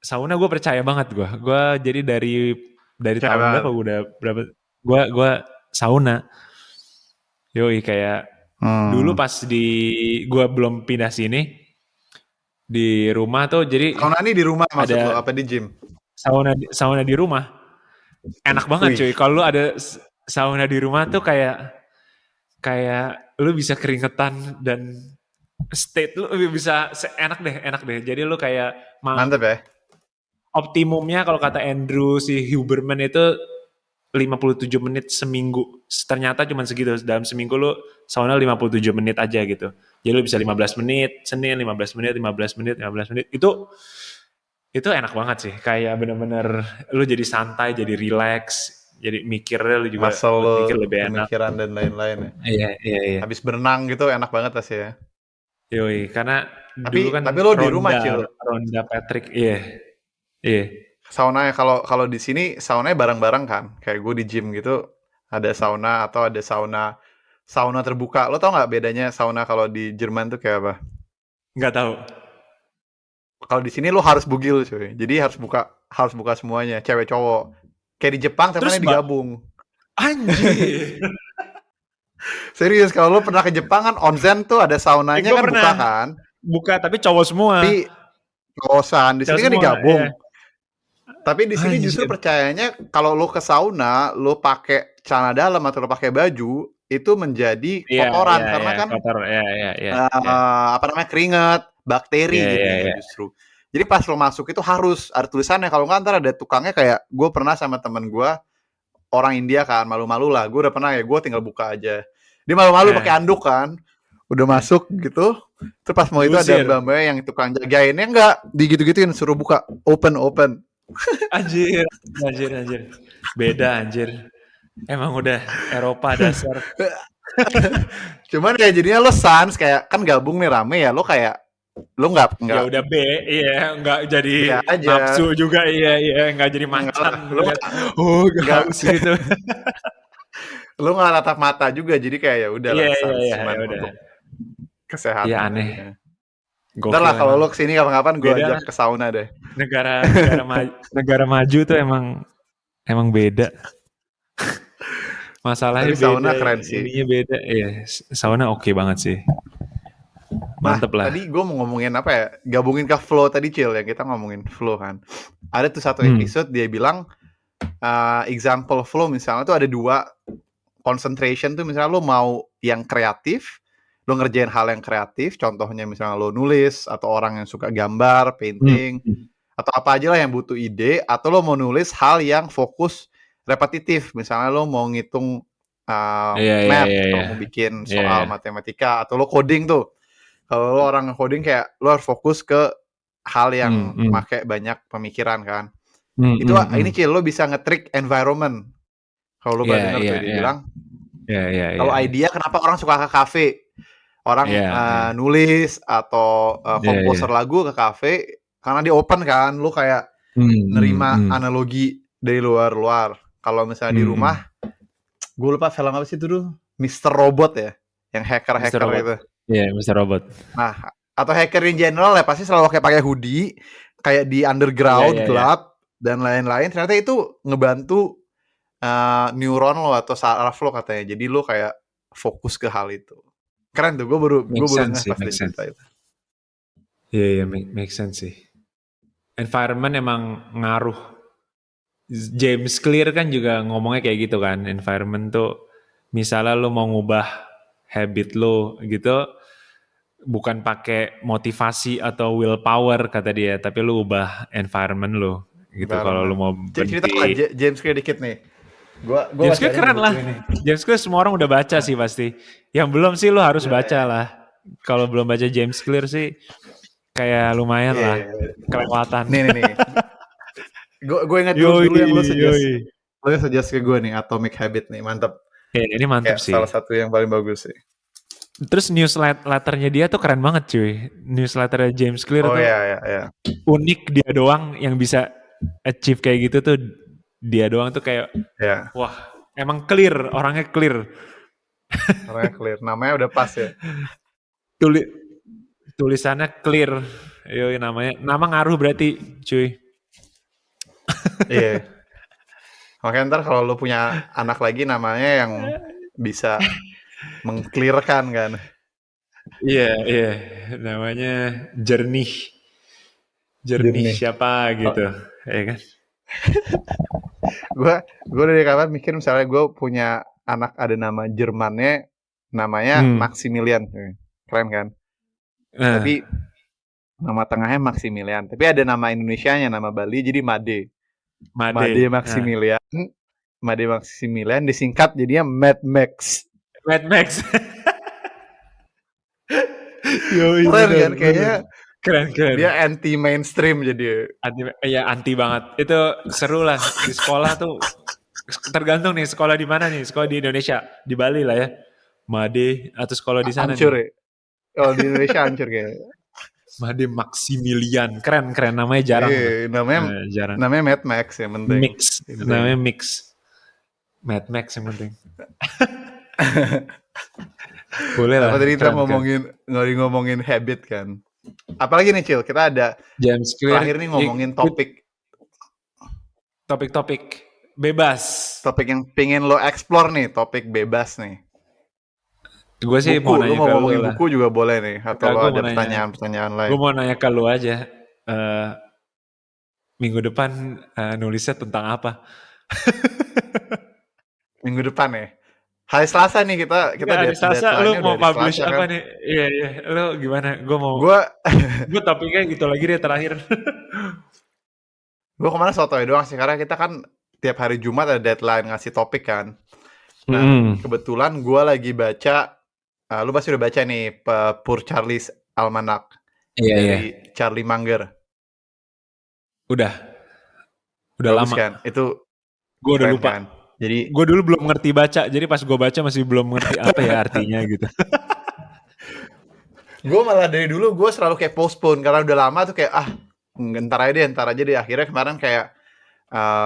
sauna gue percaya banget gue jadi dari tahun berapa gue sauna. Yoi, kayak dulu pas gue belum pindah sini di rumah tuh, jadi sauna ini di rumah maksud lo apa di gym? Sauna di rumah enak banget cuy. Kalau lu ada sauna di rumah tuh kayak lu bisa keringetan dan state lu bisa enak deh. Jadi lu kayak mantep ya. Optimumnya kalau kata Andrew si Huberman itu 57 menit seminggu. Ternyata cuma segitu. Dalam seminggu lu sauna 57 menit aja gitu. Jadi lu bisa 15 menit, Senin 15 menit. Itu enak banget sih. Kayak bener-bener lu jadi santai, jadi relax, jadi mikirnya lu juga mikir lebih enak. Pemikiran dan lain-lain ya. Iya. Habis berenang gitu enak banget pasti ya. Yoi, karena dulu kan tapi lo di rumah Cil. Ronda Patrick, iya. Saunanya kalau di sini saunanya bareng-bareng kan. Kayak gue di gym gitu ada sauna atau ada sauna terbuka. Lo tau nggak bedanya sauna kalau di Jerman tuh kayak apa? Nggak tahu. Kalau di sini lo harus bugil cuy. Jadi harus buka semuanya, cewek cowok. Kayak di Jepang temennya digabung. Anjir. Serius, kalau lo pernah ke Jepang kan onsen tuh ada saunanya kan buka kan? Buka tapi cowok semua. Tapi kosan di sini kan digabung. Iya. Tapi di sini justru percayanya kalau lo ke sauna, lo pakai celana dalam atau lo pakai baju itu menjadi kotoran karena kan kotor. apa namanya keringat, bakteri gitu justru. Jadi pas lo masuk itu harus ada tulisannya, kalau nggak ntar ada tukangnya. Kayak gue pernah sama temen gue orang India kan, malu-malu lah. Gue udah pernah ya, gue tinggal buka aja. Dia malu-malu pakai anduk kan, udah masuk gitu. Terus pas mau itu ada mbak-mbak yang tukang jagainnya nggak digitu-gituin, suruh buka open. Anjir. Beda anjir. Emang udah Eropa dasar. Cuman ya jadinya lo sans kayak kan gabung nih rame ya, lo kayak lo nggak ya udah nggak jadi nafsu juga, nggak jadi macan lo nggak gitu. Lo nggak natap mata juga, jadi kayak ya udah lah untuk kesehatan. Iya aneh. Ntar lah kalau lo kesini kapan-kapan gue ajak ke sauna deh. Negara maju tuh emang beda. Masalahnya tapi sauna keren sih. Ininya beda. Iya, sauna oke banget sih. Mantep lah. Tadi gue mau ngomongin apa ya? Gabungin ke flow tadi, Cil, yang kita ngomongin flow kan. Ada tuh satu episode dia bilang example flow misalnya tuh ada 2 concentration tuh, misalnya lo mau yang kreatif, lo ngerjain hal yang kreatif, contohnya misalnya lo nulis, atau orang yang suka gambar, painting, atau apa aja lah yang butuh ide, atau lo mau nulis hal yang fokus repetitif, misalnya lo mau ngitung math, atau mau bikin soal matematika, atau lo coding tuh. Kalau lo orang coding kayak lo harus fokus ke hal yang pakai banyak pemikiran kan. Itu ini Cil, lo bisa nge-trick environment. Kalau lo pernah denger tuh dia bilang, kalau idea kenapa orang suka ke kafe, orang nulis atau komposer lagu ke kafe karena dia open kan, lo kayak nerima analogi dari luar. Kalau misalnya di rumah, gue lupa film apa sih itu dulu, Mr. Robot ya, yang hacker itu. Iya, Mr. Robot. Nah, atau hacker in general ya pasti selalu pakai hoodie, kayak di underground, gelap, dan lain-lain. Ternyata itu ngebantu neuron lo atau saraf lo katanya. Jadi lo kayak fokus ke hal itu. Keren tuh, gue baru nge pas dia cerita itu. Iya, make sense sih. Environment emang ngaruh. James Clear kan juga ngomongnya kayak gitu kan. Environment tuh, misalnya lo mau ngubah habit lo gitu, bukan pakai motivasi atau willpower kata dia, tapi lu ubah environment lu gitu. Kalau lu mau cerita lah James Clear dikit nih. James Clear keren lah. James Clear semua orang udah baca sih pasti. Yang belum sih lu harus baca lah. Kalau belum baca James Clear sih kayak lumayan lah kelewatan. Nih. Gue ingat dulu yang lu suggest ke gue nih, Atomic Habit nih, mantep. Ini mantep sih. Salah satu yang paling bagus sih. Terus newsletternya dia tuh keren banget cuy. Newsletternya James Clear tuh unik, dia doang yang bisa achieve kayak gitu tuh. Dia doang tuh kayak wah emang clear, orangnya clear. Orangnya clear, namanya udah pas ya. Tulisannya clear. Yo, nama ngaruh berarti cuy. Iya. Makanya ntar kalau lo punya anak lagi namanya yang bisa mengclearkan kan. Iya, namanya Jernih siapa gitu, ya kan? gue dari kapan mikir misalnya gue punya anak ada nama Jermannya, namanya Maximilian, keren kan? Tapi nama tengahnya Maximilian, tapi ada nama Indonesianya, nama Bali jadi Made Maximilian. Made Maximilian disingkat jadinya Mad Max. Keren kan kayaknya. Keren. Dia anti mainstream jadi. Anti banget. Itu seru lah di sekolah tuh. Tergantung nih sekolah di mana nih. Sekolah di Indonesia, di Bali lah ya. Made atau sekolah di sana. Hancur ya. Kalau di Indonesia hancur kayaknya. Made Maximilian, keren namanya jarang. Namanya Mad Max yang penting. Namanya mix. Mad Max yang penting. Boleh lah. Apa tadi kita ngomongin habit kan. Apalagi nih Cil, kita ada James Clear terakhir nih ngomongin topik bebas. Topik yang pengen lo explore nih, topik bebas nih. Gue sih buku, mau nanya ke ngomongin buku juga boleh nih, atau lo ada pertanyaan lain. Gue mau nanya ke lo aja. Minggu depan nulisnya tentang apa? Minggu depan ya? Hari Selasa nih kita hari Selasa lu mau publish apa kan? Nih? Iya, lu gimana? Gue topiknya gitu lagi deh terakhir. Gue kemana sotoy doang sih, karena kita kan tiap hari Jumat ada deadline ngasih topik kan. Nah, kebetulan gue lagi baca, lu pasti udah baca nih Poor Charlie's Almanac dari Charlie Munger. Udah bagus lama kan? Itu gue udah lupa kan? Jadi gue dulu belum ngerti baca, jadi pas gue baca masih belum ngerti apa ya artinya gitu. Gue malah dari dulu gue selalu kayak postpone karena udah lama tuh kayak ntar aja deh. Akhirnya kemarin kayak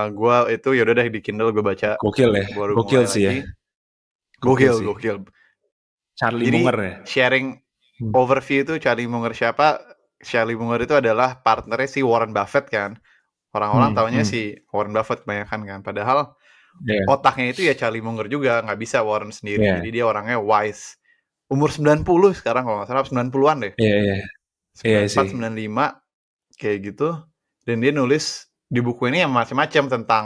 gue itu yaudah deh di Kindle gue baca. Gokil ya, gokil sih ya. Gokil. Charlie Munger ya. Sharing overview itu Charlie Munger siapa? Charlie Munger itu adalah partnernya si Warren Buffett kan. Orang-orang taunya si Warren Buffett kebanyakan kan. Padahal otaknya itu ya Charlie Munger juga, nggak bisa Warren sendiri. Jadi dia orangnya wise umur 90 sekarang kalau nggak salah 90-an deh. Iya, iya. Iya sih. 94, 95 kayak gitu. Dan dia nulis di buku ini yang macam-macam tentang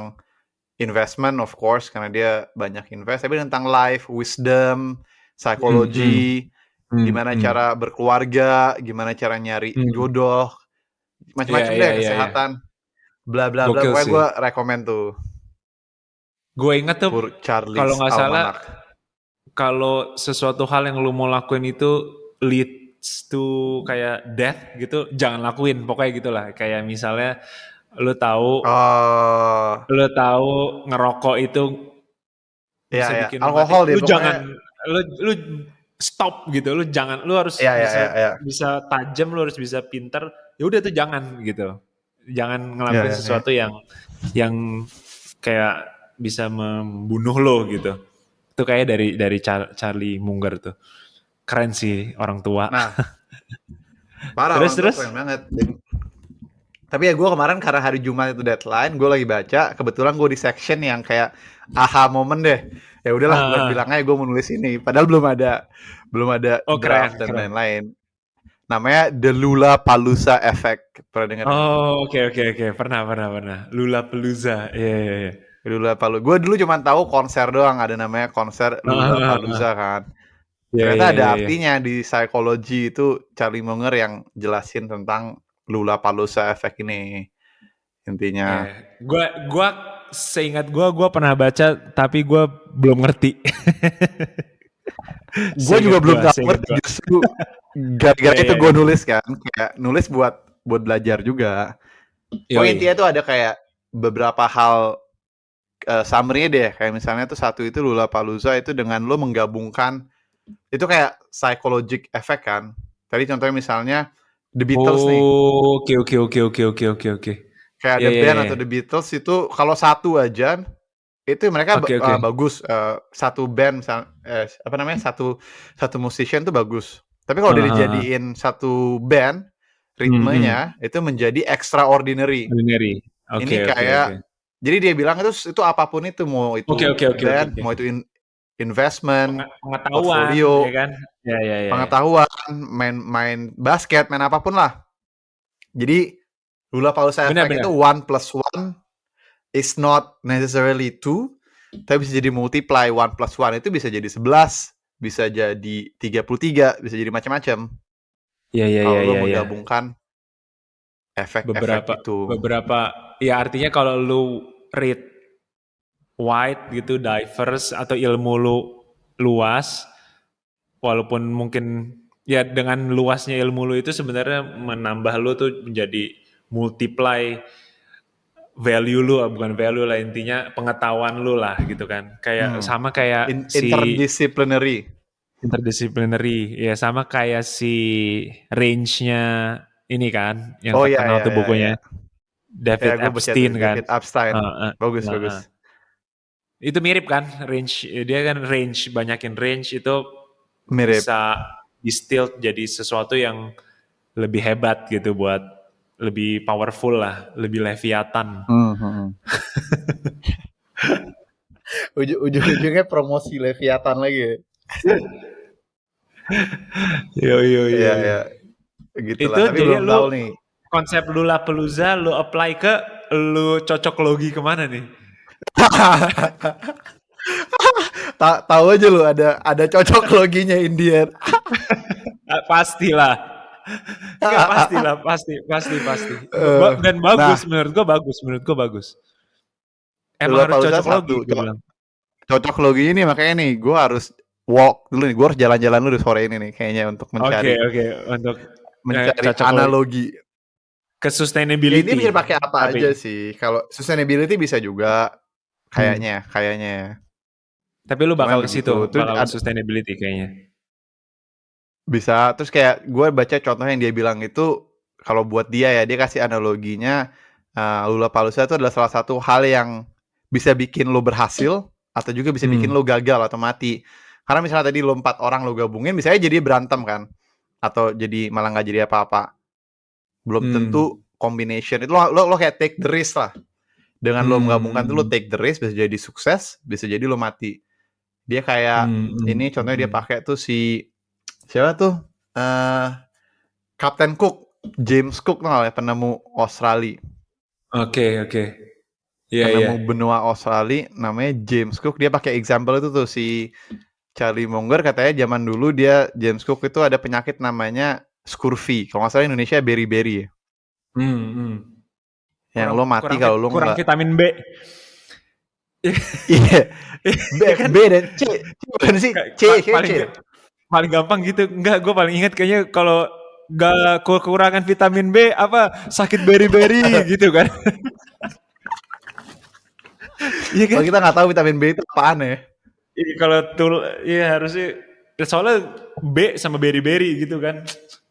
investment of course karena dia banyak invest, tapi tentang life, wisdom, Hmm, hmm, psikologi, hmm, gimana hmm, cara berkeluarga, gimana cara nyari hmm. jodoh, Iya, macam-macam iya, deh, iya, iya. kesehatan, bla bla bla. Gokil Pokoknya sih. gue rekomen tuh Gue inget tuh, Poor kalau Charlie's nggak salah, Almanac. kalau sesuatu hal yang lu mau lakuin itu leads to kayak death gitu, jangan lakuin. Pokoknya gitulah. Kayak misalnya lu tahu, Oh, lu tahu ngerokok itu ya bisa ya, bikin lu mati, alkohol deh lu pokoknya. jangan, lu stop gitu. Lu jangan, lu harus Ya ya bisa ya ya bisa tajam, lu harus bisa pinter. Ya udah tuh jangan gitu. Jangan ya ngelakuin ya. Ya. sesuatu yang kayak bisa membunuh lo gitu. Itu kayak dari Charlie Munger tuh. Keren sih orang tua. Nah, parah Terus orang tua terus. keren banget. Tapi ya gue kemarin karena hari Jumat itu deadline, gue lagi baca. Kebetulan gue di section yang kayak aha moment deh. Ya udahlah, gue Ah, bilang ah. aja gue mau nulis ini. Padahal belum ada Oh draft keren dan keren. lain-lain. Namanya The Lula Palusa Effect. Pernah dengar nggak? Oh oke oke oke, pernah pernah pernah. Lula Pelusa. Iya iya iya. Lula Palu. Gue dulu cuma tahu konser doang. Ada namanya konser Ah, Lula ah, ah, Palusa ah. kan. Iya Ternyata iya ada iya iya. artinya di psikologi itu Charlie Munger yang jelasin tentang Lula Palusa Effect ini Iya. intinya. Gua seingat gua pernah baca tapi gua belum ngerti. Gue juga belum tahu Seingat ngerti gua. justru gara-gara Iya itu iya gue iya. nulis kan kayak nulis buat belajar juga. Pokoknya Yoi. intinya tuh ada kayak beberapa hal summary deh kayak misalnya tuh satu itu Lollapalooza itu dengan lo menggabungkan itu kayak psychological effect kan. Tadi contohnya misalnya The Beatles nih. Oh, oke oke oke oke oke oke oke. Kayak Iya The iya Band iya. atau The Beatles itu kalau satu aja itu mereka Oke oke. bagus satu band apa namanya satu satu musician tuh bagus. Tapi kalau Heeh, dia heeh. dijadiin satu band Hmm, hmm. ritmenya itu menjadi extraordinary. Ordinary. Oke Ini oke oke. kayak jadi dia bilang itu apapun itu mau Oke itu oke oke oke band, oke. mau itu investment, Pengetahuan, ya portfolio, kan? Ya ya ya ya. pengetahuan, main basket, main apapun lah. Jadi Lula Palusa Benar Effect itu benar. one plus one is not necessarily two, tapi bisa jadi multiply one plus one itu bisa jadi 11, bisa jadi 33, bisa jadi macam-macam. Ya ya Kalau ya lo ya ya. menggabungkan efek-efek Beberapa itu. beberapa ya artinya kalau lu read wide gitu, diverse atau ilmu lu luas, walaupun mungkin ya dengan luasnya ilmu lu itu sebenarnya menambah lu tuh menjadi multiply value lu, bukan value lah, intinya pengetahuan lu lah gitu kan. Kayak Hmm. sama kayak si Interdisciplinary. interdisciplinary, ya sama kayak si range-nya ini kan, yang Oh ya terkenal ya tuh ya ya. bukunya Ya David gue baca tuh Epstein kan. David Epstein. Heeh, Bagus heeh. bagus. Itu mirip kan range, dia kan range, banyakin range itu Mirip. bisa distilled jadi sesuatu yang lebih hebat gitu, buat lebih powerful lah, lebih leviatan. Hmm, hmm, hmm. Ujung-ujungnya promosi Leviathan lagi ya. Yo yo yo Iya yo. ya, gitulah. Itu Tapi jadi belum lu tahu nih. konsep Lula Pelusa lu apply ke, lu cocok logi kemana nih? Tahu aja lu ada cocok loginya Indian. Pastilah. Enggak, pastilah, pasti pasti pasti. Dan Nah, bagus, menurut gua bagus. Emang harus Lollapalooza cocok logi, satu gue bilang. cocok loginya nih makanya nih gue harus walk dulu nih, gue harus jalan-jalan dulu sore ini nih kayaknya untuk Oke mencari oke, untuk mencari cocok logi analogi. ke Ya ini sustainability, bisa pakai apa tapi aja sih. Kalau sustainability bisa juga hmm. kayaknya. Tapi lu Cuman bakal ke situ, begitu. Terus bakal ke sustainability kayaknya. bisa terus kayak gue baca contohnya yang dia bilang itu kalau buat dia kasih analoginya Lollapalooza itu adalah salah satu hal yang bisa bikin lo berhasil atau juga bisa bikin Hmm. lo gagal atau mati. Karena misalnya tadi lo 4 orang lo gabungin, misalnya jadi berantem kan, atau jadi malah nggak jadi apa-apa. Belum tentu Hmm. combination itu lo kayak take the risk lah. Dengan lo menggabungkan itu lo Hmm. take the risk, bisa jadi sukses, bisa jadi lo mati. Dia kayak Hmm. Hmm. ini contohnya dia Hmm. pakai tuh si siapa tuh? Eh Captain Cook, James Cook tuh ya, penemu Australia. Oke. Iya, iya. Penemu benua Australia namanya James Cook. Dia pakai example itu tuh si Charlie Munger, katanya zaman dulu dia James Cook itu ada penyakit namanya scurvy. Kalau nggak salah Indonesia beriberi ya. Hmm. Yang Kurang lo mati kurang kalau lo kurang nggak. vitamin B. Iya. B, Iya kan? B dan C. C bukan sih? C, C, C. Paling paling gampang gitu. Enggak, gue paling ingat kayaknya kalau gak kekurangan vitamin B apa sakit beri-beri gitu kan. Iya kan? Kalau kita nggak tahu vitamin B itu apaan ya. Iya kalau iya harusnya soalnya B sama beri-beri gitu kan.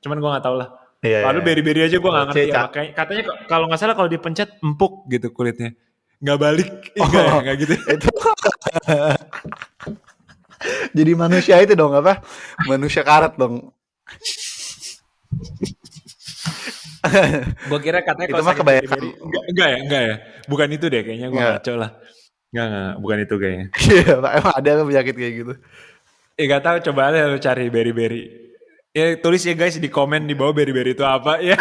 Cuman gue nggak tahu lah. Iya, Lalu iya. beri-beri aja gue Kalau nggak C, ngerti apa. Katanya kalau nggak salah kalau dipencet empuk gitu kulitnya. Nggak balik. Enggak ya, oh, nggak gitu. itu jadi manusia itu dong apa? Manusia karet dong. Gue kira katanya Itu kalau mah sakit kebanyakan. beri-beri. Enggak ya. Bukan itu deh kayaknya gue Nggak. ngaco lah. Enggak, bukan itu kayaknya. Iya, emang ada penyakit kayak gitu. Gak tahu, coba aja lu cari beri-beri. Ya tulis ya guys di komen di bawah beri-beri itu apa ya.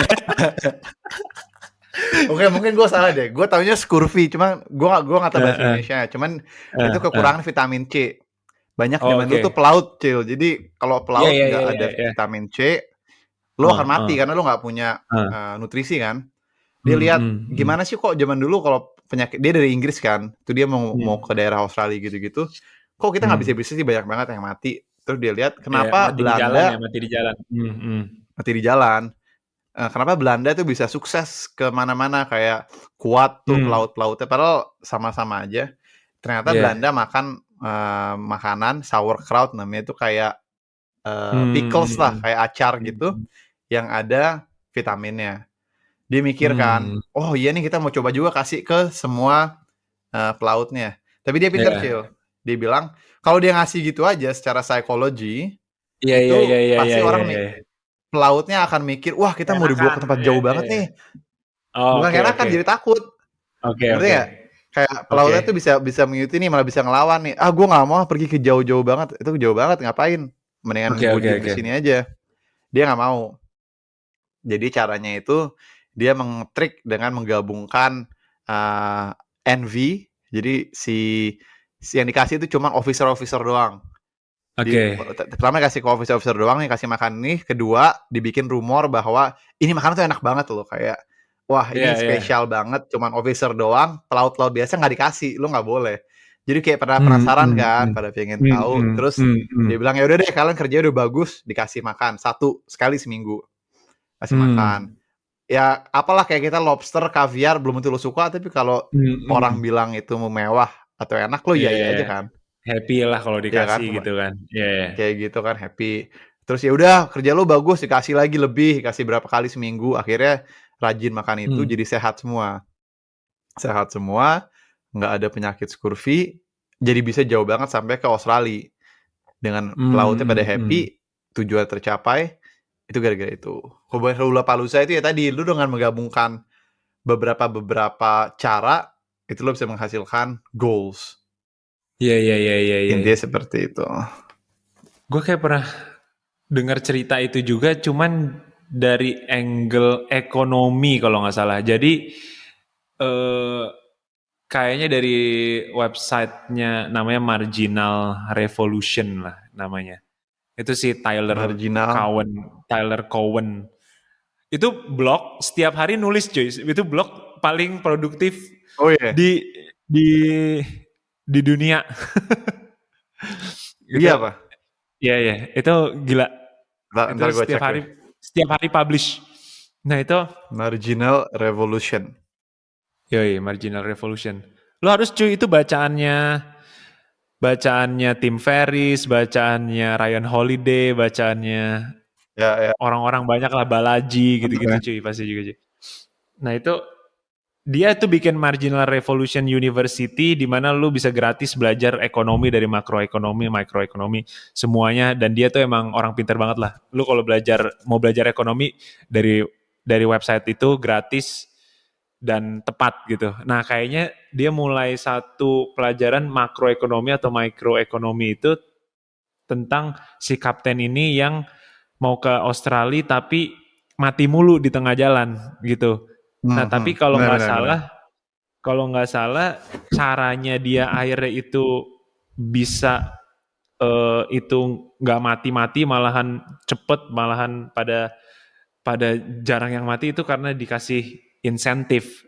Oke, mungkin gue salah deh. Gue taunya scurvy, cuma gue nggak tahu bahasa Indonesia. Cuman itu kekurangan vitamin C. Banyak Oh, zaman dulu tuh pelaut, Cil. Jadi kalau Iya, pelaut iya, nggak iya, ada iya. vitamin C, lo Oh, akan mati oh, karena lo nggak punya oh. nutrisi kan. Dia lihat gimana sih kok zaman dulu kalau penyakit, dia dari Inggris kan, tuh dia mau ke daerah Australia gitu-gitu. Kok kita nggak bisa sih, banyak banget yang mati. Terus dia lihat Iya, kenapa mati di jalan ya, Belanda mati di jalan. mati di jalan. Kenapa Belanda tuh bisa sukses ke mana-mana, kayak kuat tuh pelaut-pelautnya, padahal sama-sama aja. Ternyata Iya. Belanda makan makanan sauerkraut, namanya itu kayak pickles lah, kayak acar gitu yang ada vitaminnya. Dia mikir kan, oh iya nih kita mau coba juga kasih ke semua pelautnya. Tapi dia pinter, Iya. Cil. Dia bilang kalau dia ngasih gitu aja secara psikologi, Iya, iya, iya, itu iya, iya, pasti iya, orang iya. pelautnya akan mikir, wah kita mau dibawa ke Enakan. tempat Iya, jauh iya, banget iya. nih. Oh, Bukan oke, enakan, oke. jadi takut. Oke, Ngerti oke. nggak? Kayak Oke. pelautnya tuh bisa mengikuti nih, malah bisa ngelawan nih. Ah, gue nggak mau pergi ke jauh-jauh banget. Itu jauh banget, ngapain? Mendingan Oke, gue oke, diem di oke. sini aja. Dia nggak mau. Jadi caranya itu dia mengtrik dengan menggabungkan envy. Jadi si yang dikasih itu cuma officer doang. Oke. Pertama kasih ke officer doang nih, kasih makan nih. Kedua dibikin rumor bahwa ini makanan tuh enak banget loh, kayak wah Iya, ini iya. spesial banget, cuman officer doang, pelaut-pelaut biasa nggak dikasih, lu nggak boleh. Jadi kayak pada Hmm, penasaran hmm, kan, hmm. pada pengen Hmm, tahu. hmm, Terus hmm, hmm. dia bilang ya udah deh, kalian kerja udah bagus, dikasih makan satu sekali seminggu, kasih makan. Hmm. Ya apalah, kayak kita lobster, kaviar belum tentu lo suka, tapi kalau Hmm, orang hmm. bilang itu mewah atau enak, lo Iya, iya iya iya, aja iya. kan. Happy lah kalau Iya kan, dikasih gitu kan. Iya, iya. kayak gitu kan, happy. Terus ya udah, kerja lu bagus, dikasih lagi lebih, dikasih berapa kali seminggu, akhirnya rajin makan itu, Hmm. jadi sehat semua, nggak ada penyakit scurvy, jadi bisa jauh banget sampai ke Australia dengan pelautnya pada Hmm, hmm. happy, tujuan tercapai. Itu gara-gara itu. Hubungan Hula Palusa itu ya tadi, lu dengan menggabungkan beberapa cara, itu lo bisa menghasilkan goals. Iya, iya, iya, iya, iya. Intinya seperti itu. Gue kayak pernah dengar cerita itu juga, cuman dari angle ekonomi kalau nggak salah. Jadi eh, kayaknya dari websitenya namanya Marginal Revolution lah namanya. Itu si Marginal. Tyler Cowen. Itu blog setiap hari nulis cuy. Itu blog paling produktif Oh iya, yeah. di di di dunia. Itu Iya apa? ya ya, itu gila. Itu Ntar gue cek deh. setiap hari publish. Nah, itu Marginal Revolution. yoi Marginal Revolution. Lo harus cuy itu bacaannya Tim Ferriss, bacaannya Ryan Holiday, bacaannya Ya, ya. orang-orang banyak lah, Balaji gitu-gitu Ya. cuy pasti juga cuy. Nah, itu dia tuh bikin Marginal Revolution University di mana lu bisa gratis belajar ekonomi dari makroekonomi, microekonomi, semuanya, dan dia tuh emang orang pintar banget lah. Lu kalau mau belajar ekonomi dari website itu gratis dan tepat gitu. Nah, kayaknya dia mulai satu pelajaran makroekonomi atau microekonomi itu tentang si kapten ini yang mau ke Australia tapi mati mulu di tengah jalan gitu. Nah tapi Benar. kalau nggak salah caranya dia akhirnya itu bisa itu nggak mati-mati malahan cepet malahan pada pada jarang yang mati itu karena dikasih insentif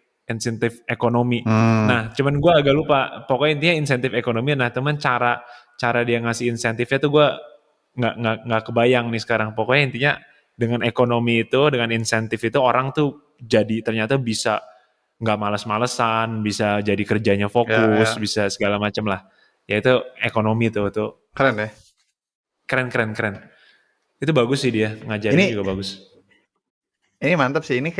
ekonomi. Hmm. Nah, cuman gue agak lupa. Pokoknya intinya insentif ekonomi. Nah, teman cara cara dia ngasih insentifnya tuh gue nggak kebayang nih sekarang. Pokoknya intinya dengan ekonomi itu, dengan insentif itu orang tuh jadi ternyata bisa nggak males-malesan, bisa jadi kerjanya Ya, fokus, ya. bisa segala macam lah. Ya itu ekonomi tuh Keren ya. keren keren keren. Itu bagus sih dia ngajarinnya Ini juga bagus. ini mantap sih. Ini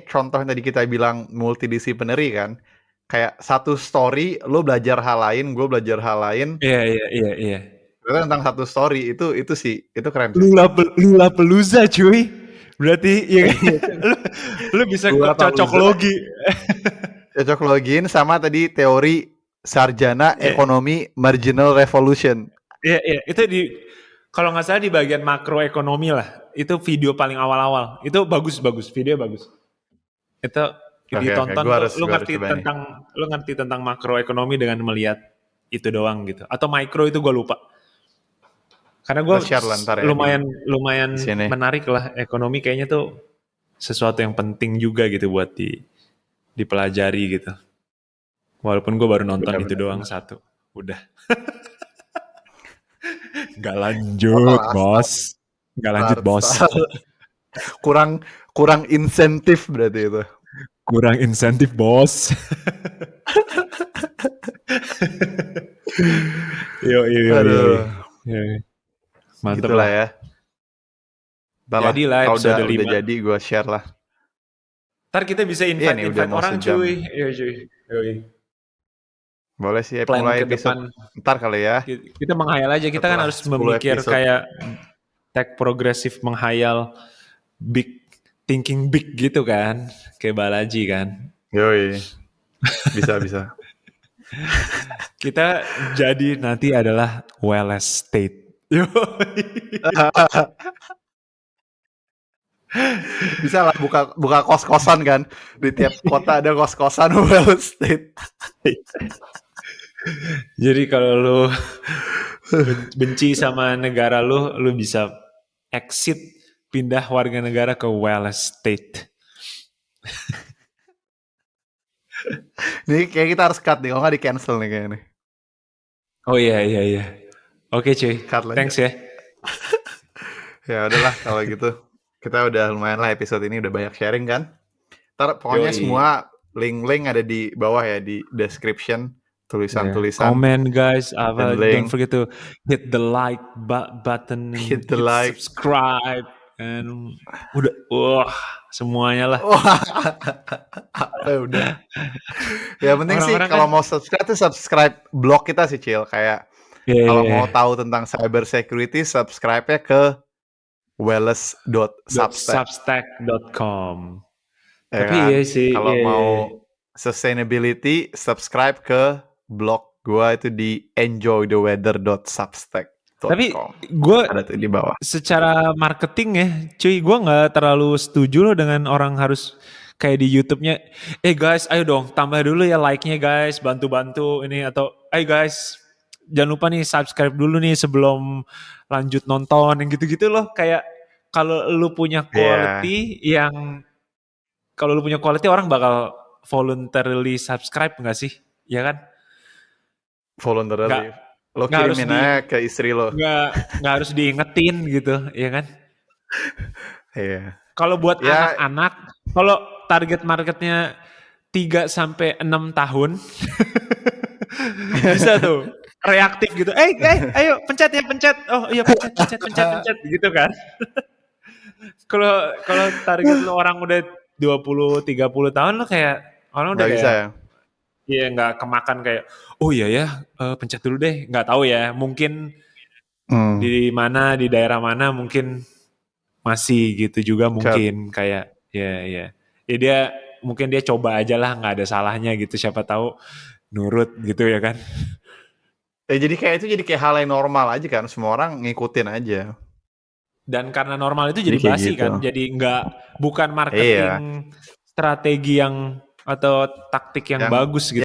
contoh yang tadi kita bilang multidisciplinary kan. Kayak satu story, lo belajar hal lain, gue belajar hal lain. Iya iya iya iya. Ternyata tentang satu story itu sih, itu keren sih. Lula Pelusa cuy. Berarti ya kan? lu, lu bisa Gua cocok Paluza logi. cocok login sama tadi teori sarjana Iya ekonomi marginal revolution. iya iya. Itu di kalau nggak salah di bagian makroekonomi lah. Itu video paling awal-awal. Itu bagus bagus, video bagus. Itu Oke, ditonton tuh gue harus coba nih. lu ngerti tentang makroekonomi dengan melihat itu doang gitu. Atau mikro itu gue lupa. Karena gue Gue share lah ntar ya lumayan lumayan di sini. menarik lah ekonomi kayaknya tuh sesuatu yang penting juga gitu buat dipelajari gitu. Walaupun gue baru nonton itu doang Benar-benar. satu. Udah. Gak Apa lanjut, lah, bos. Gak lanjut, start, bos. start. kurang kurang insentif berarti itu. Kurang insentif, bos. Yo. Aduh, Mantep gitulah lah. ya. Ntar lah, Jadilah kalau episode udah 5. jadi gue share lah. Ntar kita bisa Iya nih udah invite-invite mau orang sejam. cuy. Iya cuy. Yoi. Boleh sih Plan mulai ke episode depan. ntar kali ya. Kita menghayal aja. Kita kan Setelah harus 10 memikir episode. kayak tech progresif menghayal big, thinking big gitu kan. Kayak Balaji kan. Yoi. Bisa. Kita jadi nanti adalah well estate. Bisa lah buka kos-kosan kan. Di tiap kota ada kos-kosan well estate. Jadi kalau lu benci sama negara lu bisa exit pindah warga negara ke well estate. Nih kayak kita harus cut nih, kalau nggak di cancel nih kayaknya nih. Oh iya. Oke cuy, Cut lah. thanks ya. Ya udahlah kalau gitu. Kita udah lumayan lah episode ini udah banyak sharing kan. Ntar pokoknya Yoi. semua link-link ada di bawah ya di description, tulisan-tulisan. Comment guys, Dan don't link. forget to hit the like button, Hit the like. subscribe, and udah, semuanya lah. Udah. Ya penting sih Orang-orang kalau kan- mau subscribe tuh subscribe blog kita sih Cil. Kayak kalau mau tahu tentang cyber security subscribe-nya ke welles.substack.com. Ya Tapi kan? Iya sih. Kalau mau sustainability subscribe ke blog gua itu di enjoytheweather.substack.com. Tapi gue ada tuh di bawah. Secara marketing ya, cuy, gue nggak terlalu setuju loh dengan orang harus kayak di YouTube-nya. Guys, ayo dong tambah dulu ya like-nya guys, bantu-bantu ini atau guys jangan lupa nih subscribe dulu nih sebelum lanjut nonton yang gitu-gitu loh. Kayak kalau lu punya quality kalau lu punya quality orang bakal voluntarily subscribe nggak sih? Ya kan? Voluntarily. Lo kirimin aja ke istri lo. Nggak harus diingetin gitu, ya kan? Iya. Kalau buat anak-anak, kalau target marketnya 3-6 tahun, bisa tuh reaktif gitu. Ayo pencet. Oh iya pencet gitu kan. Kalau target lo orang udah 20-30 tahun lo kayak orang udah bisa ya. Iya nggak kemakan kayak oh iya ya pencet dulu deh, nggak tahu ya mungkin di mana di daerah mana mungkin masih gitu juga mungkin kayak ya dia mungkin dia coba aja lah, nggak ada salahnya gitu, siapa tahu nurut gitu ya kan. Jadi kayak itu jadi kayak hal yang normal aja kan, semua orang ngikutin aja. Dan karena normal itu Jadi jadi kayak basi gitu. kan, jadi bukan Iya. marketing strategi yang atau taktik yang Yang bagus gitu.